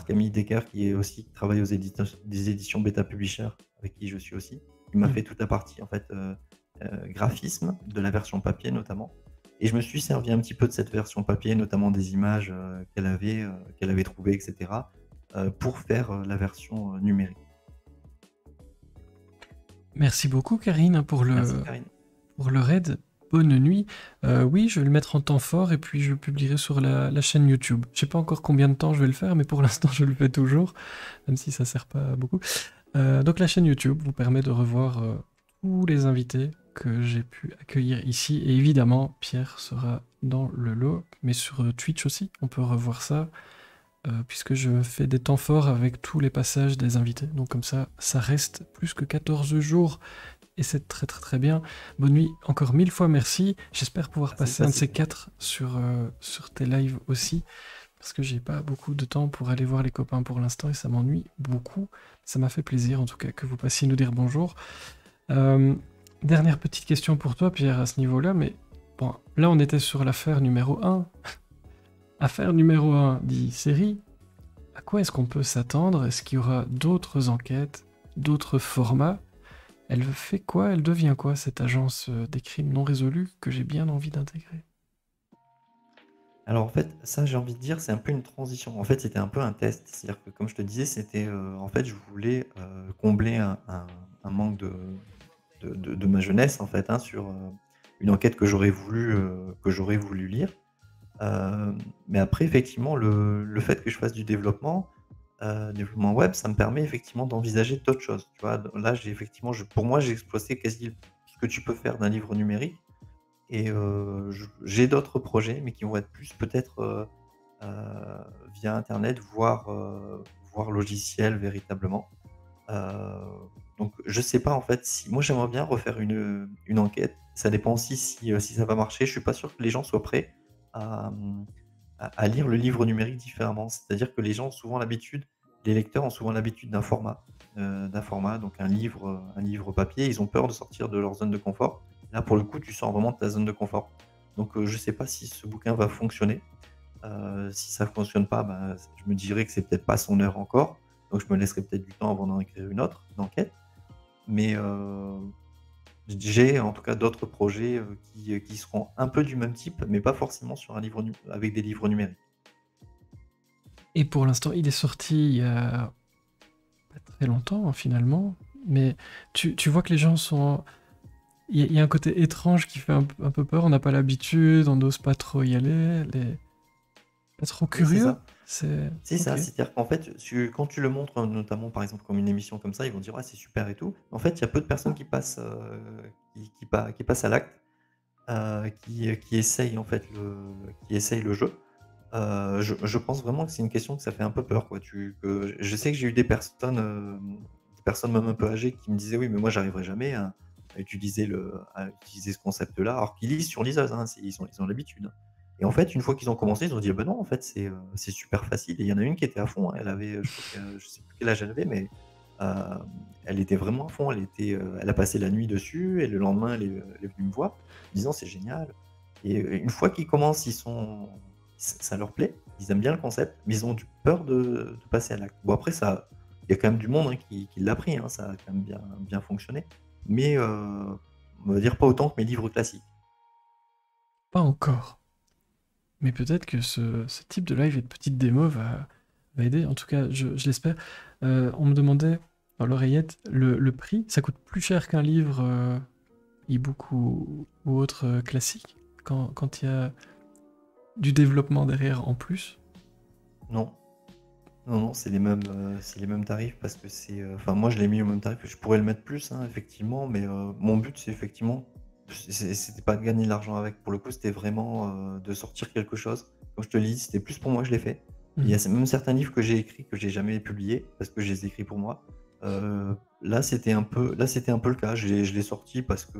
Camille Decker, qui travaille aux des éditions Beta Publisher, avec qui je suis aussi. Il m'a Hmm. fait toute la partie, en fait, graphisme de la version papier, notamment. Et je me suis servi un petit peu de cette version papier, notamment des images, qu'elle avait trouvées et cetera, pour faire, la version, numérique. Merci beaucoup, Karine, hein, Merci Karine. pour le raid. Bonne nuit. Oui, je vais le mettre en temps fort et puis je le publierai sur la chaîne YouTube. Je sais pas encore combien de temps je vais le faire, mais pour l'instant, je le fais toujours, même si ça sert pas beaucoup. Donc la chaîne YouTube vous permet de revoir tous les invités que j'ai pu accueillir ici. Et évidemment, Pierre sera dans le lot, mais sur Twitch aussi, on peut revoir ça, puisque je fais des temps forts avec tous les passages des invités. Donc comme ça reste plus que 14 jours. Et c'est très très très bien. Bonne nuit, encore 1000 fois merci. J'espère pouvoir Merci de passer un de ces passer. quatre sur tes lives aussi parce que j'ai pas beaucoup de temps pour aller voir les copains pour l'instant et ça m'ennuie beaucoup. Ça m'a fait plaisir en tout cas que vous passiez nous dire bonjour. Euh, Dernière petite question pour toi, Pierre, à ce niveau-là, mais bon, là on était sur l'affaire numéro un. Affaire numéro un dit série. À quoi est-ce qu'on peut s'attendre? Est-ce qu'il y aura d'autres enquêtes, d'autres formats? Elle fait quoi? Elle devient quoi, cette agence des crimes non résolus que j'ai bien envie d'intégrer? Alors en fait, ça j'ai envie de dire, c'est un peu une transition. En fait, c'était un peu un test. C'est-à-dire que comme je te disais, en fait, je voulais, combler un manque de ma jeunesse en fait, hein, sur, une enquête que j'aurais voulu lire. Mais après effectivement le fait que je fasse du développement web, ça me permet effectivement d'envisager d'autres choses, tu vois? Là, j'ai effectivement pour moi, j'ai exploité quasi ce que tu peux faire d'un livre numérique et j'ai d'autres projets, mais qui vont être plus peut-être, via internet, voire logiciel véritablement. Heu, donc je sais pas en fait si moi j'aimerais bien refaire une enquête. Ça dépend aussi si ça va marcher. Je suis pas sûr que les gens soient prêts à, à lire le livre numérique différemment. C'est-à-dire que les lecteurs ont souvent l'habitude d'un format, donc un livre papier. Ils ont peur de sortir de leur zone de confort. Là, pour le coup, tu sors vraiment de ta zone de confort. Donc, je sais pas si ce bouquin va fonctionner. Si ça fonctionne pas, bah, je me dirais que c'est peut-être pas son heure encore. Donc je me laisserai peut-être du temps avant d'en écrire une autre, d'enquête. Mais, j'ai en tout cas d'autres projets, qui seront un peu du même type, mais pas forcément sur un livre avec des livres numériques. Et pour l'instant, il est sorti il y a pas très longtemps, hein, finalement. Mais tu vois que les gens sont. Il y a un côté étrange qui fait un peu peur. On n'a pas l'habitude, on n'ose pas trop y aller. Pas trop Oui, c'est curieux. ça. C'est. C'est Ok. ça, c'est-à-dire qu'en fait, quand tu le montres, notamment par exemple comme une émission comme ça, ils vont dire: «Ouais, c'est super et tout». En fait, il y a peu de personnes qui passent à l'acte, qui essayent en fait le jeu. Je pense vraiment que c'est une question que ça fait un peu peur, quoi. Je sais que j'ai eu des personnes même un peu âgées qui me disaient: «Oui, mais moi j'arriverai jamais à utiliser ce concept-là», alors qu'ils lisent sur liseuse, hein, ils ont l'habitude, hein. Et en fait, une fois qu'ils ont commencé, ils ont dit: «Ah bah non, en fait, c'est super facile», et il y en a une qui était à fond, hein. Elle avait, je crois que je sais plus quel âge elle avait, mais elle était vraiment à fond. Elle a passé la nuit dessus et le lendemain, elle est venue me voir, en disant: «C'est génial». Et une fois qu'ils commencent, ça leur plaît, ils aiment bien le concept, mais ils ont du peur de passer à l'acte. Bon après ça, il y a quand même du monde, hein, qui l'a pris, hein, ça a quand même bien fonctionné, mais on va dire pas autant que mes livres classiques. Pas encore. Mais peut-être que ce type de live et de petite démo va aider. En tout cas, je l'espère. On me demandait dans l'oreillette le prix. Ça coûte plus cher qu'un livre e-book ou autre classique quand il y a du développement derrière en plus. Non, non, c'est les mêmes tarifs parce que enfin moi je l'ai mis au même tarif, je pourrais le mettre plus, hein, effectivement, mais mon but c'est effectivement, c'était pas de gagner de l'argent avec, pour le coup c'était vraiment de sortir quelque chose. Comme je te l'ai dit, c'était plus pour moi que je l'ai fait. Il y a même certains livres que j'ai écrits que j'ai jamais publiés parce que je les ai écrits pour moi. Là c'était un peu le cas, je l'ai sorti parce que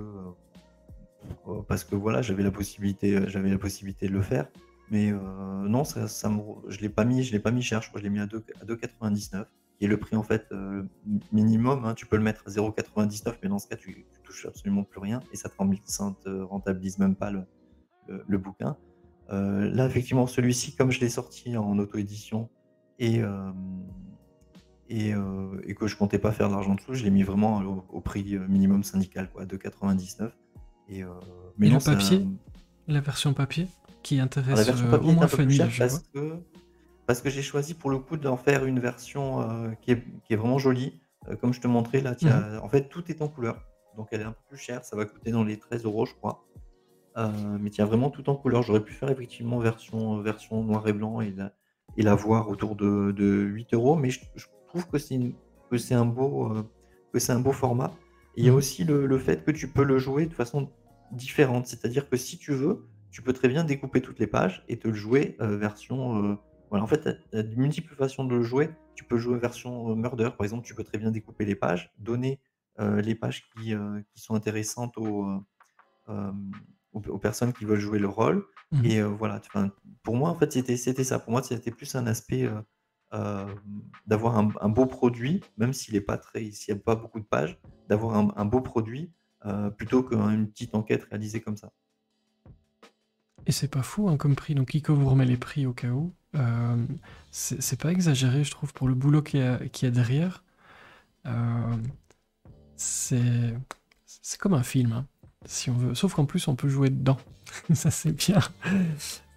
voilà, j'avais la possibilité de le faire. Mais non, je l'ai pas mis cher, je crois que je l'ai mis à 2,99, qui est le prix en fait minimum, hein. Tu peux le mettre à 0,99, mais dans ce cas, tu touches absolument plus rien et ça te rentabilise même pas le bouquin. Là, effectivement, celui-ci, comme je l'ai sorti en auto-édition et, euh, et que je comptais pas faire de l'argent dessous, je l'ai mis vraiment au prix minimum syndical, quoi, 2,99. Et, mais Et non, le ça. papier, la version papier, qui Alors, la intéresse version au papier est moins un peu plus Fanny, chère je vois. parce que j'ai choisi pour le coup d'en faire une version qui est vraiment jolie. Comme je te montrais là, Mhm. en fait, tout est en couleur. Donc elle est un peu plus chère, ça va coûter dans les 13 € je crois. Mais tiens, vraiment tout en couleur. J'aurais pu faire effectivement version noir et blanc et la voir autour de 8 €, mais je trouve que c'est un beau format. Et il y a Mhm. aussi le fait que tu peux le jouer de façon différente. C'est-à-dire que si tu veux, tu peux très bien découper toutes les pages et te le jouer version. Voilà, en fait, tu as de multiples façons de le jouer. Tu peux jouer version murder, par exemple, tu peux très bien découper les pages, donner les pages qui sont intéressantes euh, aux personnes qui veulent jouer le rôle. Mhm. Et voilà, enfin, pour moi, en fait, c'était ça. Pour moi, c'était plus un aspect euh, d'avoir un beau produit, même s'il n'y a pas beaucoup de pages, d'avoir un beau produit plutôt qu'une petite enquête réalisée comme ça. Et c'est pas fou hein, comme prix, donc Kiko vous remet les prix au cas où. C'est pas exagéré, je trouve, pour le boulot qu'il y a derrière. Euh, c'est c'est comme un film, hein, si on veut. Sauf qu'en plus, on peut jouer dedans. Ça, c'est bien.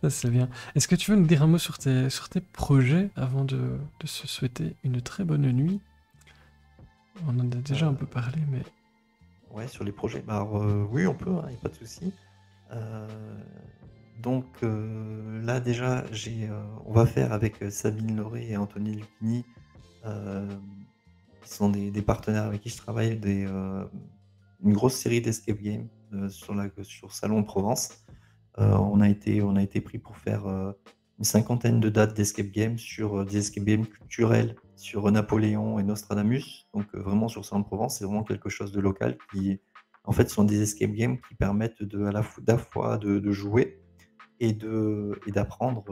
Ça, c'est bien. Est-ce que tu veux nous dire un mot sur tes projets avant de se souhaiter une très bonne nuit? On en a déjà un peu Euh, parlé, mais... ouais, sur les projets. Bah, alors, oui, on peut, il n'y a pas de souci. Euh, donc là, déjà, on va faire avec Sabine Lauré et Anthony Lucchini, euh, qui sont des partenaires avec qui je travaille, une grosse série d'escape games sur Salon de Provence. On a été pris pour faire une cinquantaine de dates d'escape games sur des escape games culturels sur Napoléon et Nostradamus. Donc vraiment sur Salon de Provence, c'est vraiment quelque chose de local qui, en fait, sont des escape games qui permettent à la fois de jouer et d'apprendre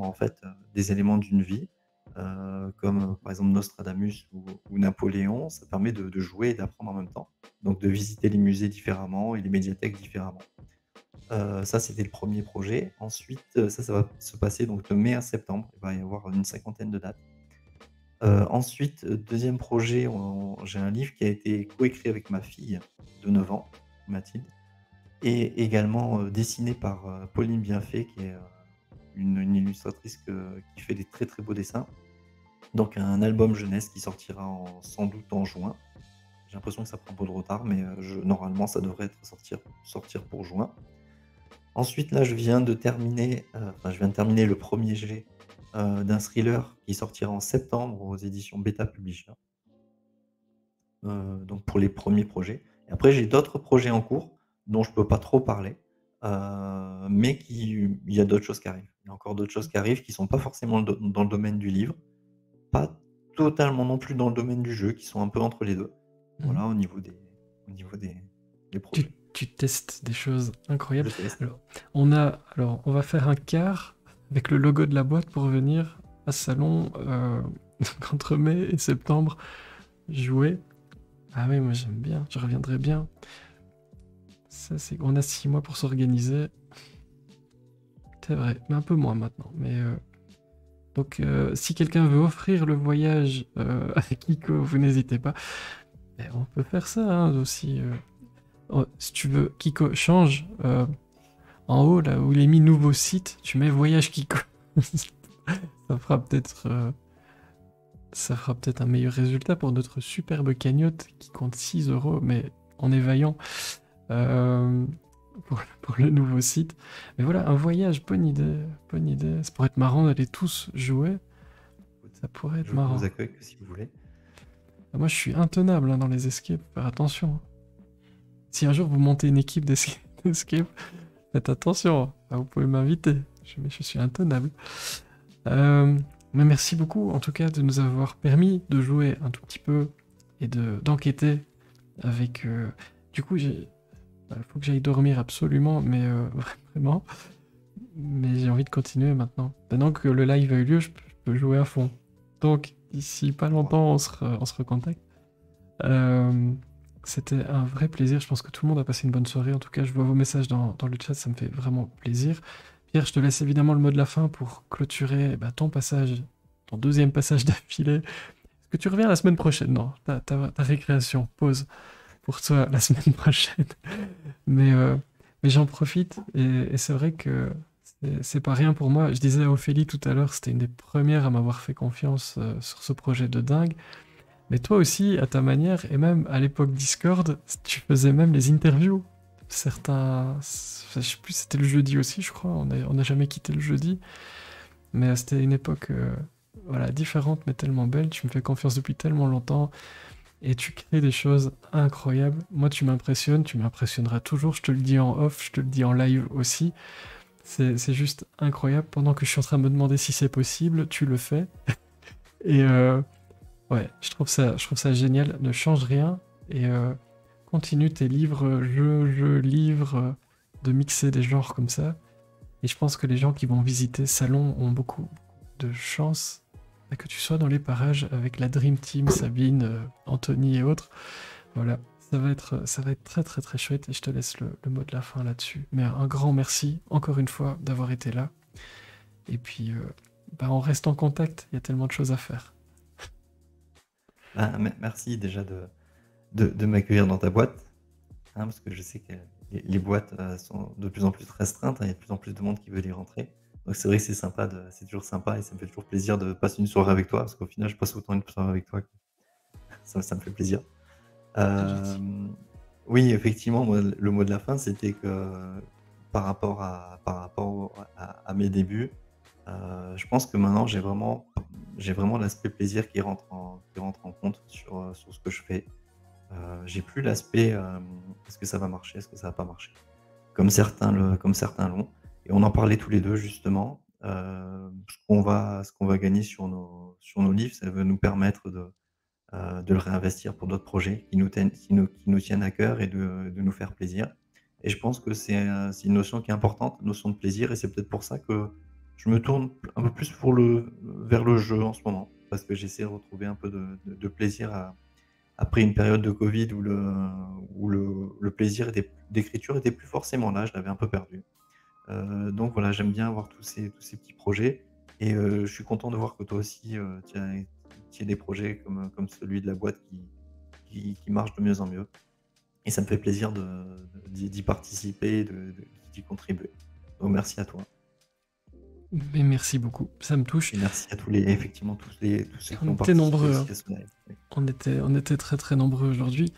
en fait des éléments d'une vie, comme par exemple Nostradamus ou Napoléon. Ça permet de jouer et d'apprendre en même temps. Donc de visiter les musées différemment et les médiathèques différemment. Ça, c'était le premier projet. Ensuite, ça va se passer donc de mai à septembre. Il va y avoir une cinquantaine de dates. Ensuite, deuxième projet, j'ai un livre qui a été coécrit avec ma fille de 9 ans, Mathilde, et également dessiné par Pauline Bienfait, qui est une illustratrice qui fait des très très beaux dessins. Donc un album jeunesse qui sortira sans doute en juin. J'ai l'impression que ça prend un peu de retard, mais normalement ça devrait sortir pour juin. Ensuite, là, je viens de terminer le premier jet d'un thriller qui sortira en septembre aux éditions Beta Publisher. Donc pour les premiers projets. Et après, j'ai d'autres projets en cours dont je peux pas trop parler, mais il y a d'autres choses qui arrivent. Il y a encore d'autres choses qui arrivent qui sont pas forcément dans le domaine du livre, pas totalement non plus dans le domaine du jeu, qui sont un peu entre les deux. Mhm. Voilà, au niveau des projets. Tu testes des choses Je incroyables. teste. Alors, on va faire un quart avec le logo de la boîte pour venir à ce salon entre mai et septembre jouer. Ah oui, moi j'aime bien, je reviendrai bien. Ça, c'est... On a 6 mois pour s'organiser. C'est vrai, mais un peu moins maintenant. Mais donc, si quelqu'un veut offrir le voyage à Kiko, vous n'hésitez pas. Mais on peut faire ça hein, aussi. Oh, si tu veux, Kiko, change en haut, là où il est mis nouveau site, tu mets voyage Kiko. Ça fera peut-être un meilleur résultat pour notre superbe cagnotte qui compte 6 euros, mais en évaillant pour le nouveau site. Mais voilà, un voyage, bonne idée, bonne idée. Ça pourrait être marrant d'aller tous jouer. Ça pourrait être Je marrant. vous accueille que si vous voulez. Moi, je suis intenable hein, dans les escapes, faire attention. Si un jour vous montez une équipe d'escape, faites attention, vous pouvez m'inviter. Je suis intenable. Mais merci beaucoup, en tout cas, de nous avoir permis de jouer un tout petit peu et d'enquêter avec... Du coup, il faut que j'aille dormir absolument, mais vraiment. Mais j'ai envie de continuer maintenant. Maintenant que le live a eu lieu, je peux jouer à fond. Donc, d'ici pas longtemps, on se recontacte. C'était un vrai plaisir. Je pense que tout le monde a passé une bonne soirée. En tout cas, je vois vos messages dans le chat, ça me fait vraiment plaisir. Pierre, je te laisse évidemment le mot de la fin pour clôturer ton passage, ton deuxième passage d'affilée. Est-ce que tu reviens la semaine prochaine? Non, ta récréation, pause pour toi la semaine prochaine. Mais j'en profite et c'est vrai que c'est pas rien pour moi. Je disais à Ophélie tout à l'heure, c'était une des premières à m'avoir fait confiance sur ce projet de dingue. Mais toi aussi, à ta manière, et même à l'époque Discord, tu faisais même les interviews. Certains... je sais plus, c'était le jeudi aussi, je crois. On n'a jamais quitté le jeudi. Mais c'était une époque voilà, différente, mais tellement belle. Tu me fais confiance depuis tellement longtemps. Et tu crées des choses incroyables. Moi, tu m'impressionnes, tu m'impressionneras toujours. Je te le dis en off, je te le dis en live aussi. C'est juste incroyable. Pendant que je suis en train de me demander si c'est possible, tu le fais. Et ouais, je trouve ça génial. Ne change rien et continue tes livres, jeux, livres, de mixer des genres comme ça. Et je pense que les gens qui vont visiter Salon ont beaucoup de chance que tu sois dans les parages avec la Dream Team, Sabine, Anthony et autres. Voilà, ça va être très très très chouette et je te laisse le mot de la fin là-dessus. Mais un grand merci, encore une fois, d'avoir été là. Et puis, on reste en contact, il y a tellement de choses à faire. Merci déjà de m'accueillir dans ta boîte, hein, parce que je sais que les boîtes sont de plus en plus restreintes, hein, il y a de plus en plus de monde qui veut y rentrer. Donc c'est vrai que c'est sympa, c'est toujours sympa et ça me fait toujours plaisir de passer une soirée avec toi, parce qu'au final je passe autant une soirée avec toi, ça me fait plaisir. Oui, effectivement, moi, le mot de la fin, c'était que par rapport à mes débuts, je pense que maintenant j'ai vraiment l'aspect plaisir qui rentre en compte sur ce que je fais. J'ai plus l'aspect est-ce que ça va marcher, est-ce que ça va pas marcher, comme certains l'ont. Et on en parlait tous les deux justement. Ce qu'on va gagner sur nos livres, ça va nous permettre de le réinvestir pour d'autres projets qui nous tiennent à cœur et de nous faire plaisir. Et je pense que c'est une notion qui est importante, une notion de plaisir, et c'est peut-être pour ça que je me tourne un peu plus vers le jeu en ce moment, parce que j'essaie de retrouver un peu de plaisir après une période de Covid où le plaisir d'écriture était plus forcément là, je l'avais un peu perdu. Donc voilà, j'aime bien avoir tous ces petits projets et je suis content de voir que toi aussi, tu as des projets comme celui de la boîte qui marche de mieux en mieux, et ça me fait plaisir d'y participer, d'y contribuer. Donc merci à toi. Mais merci beaucoup, ça me touche. Et merci à effectivement tous ceux qui On ont était participé nombreux, aussi hein. à ce live. On était très très nombreux aujourd'hui.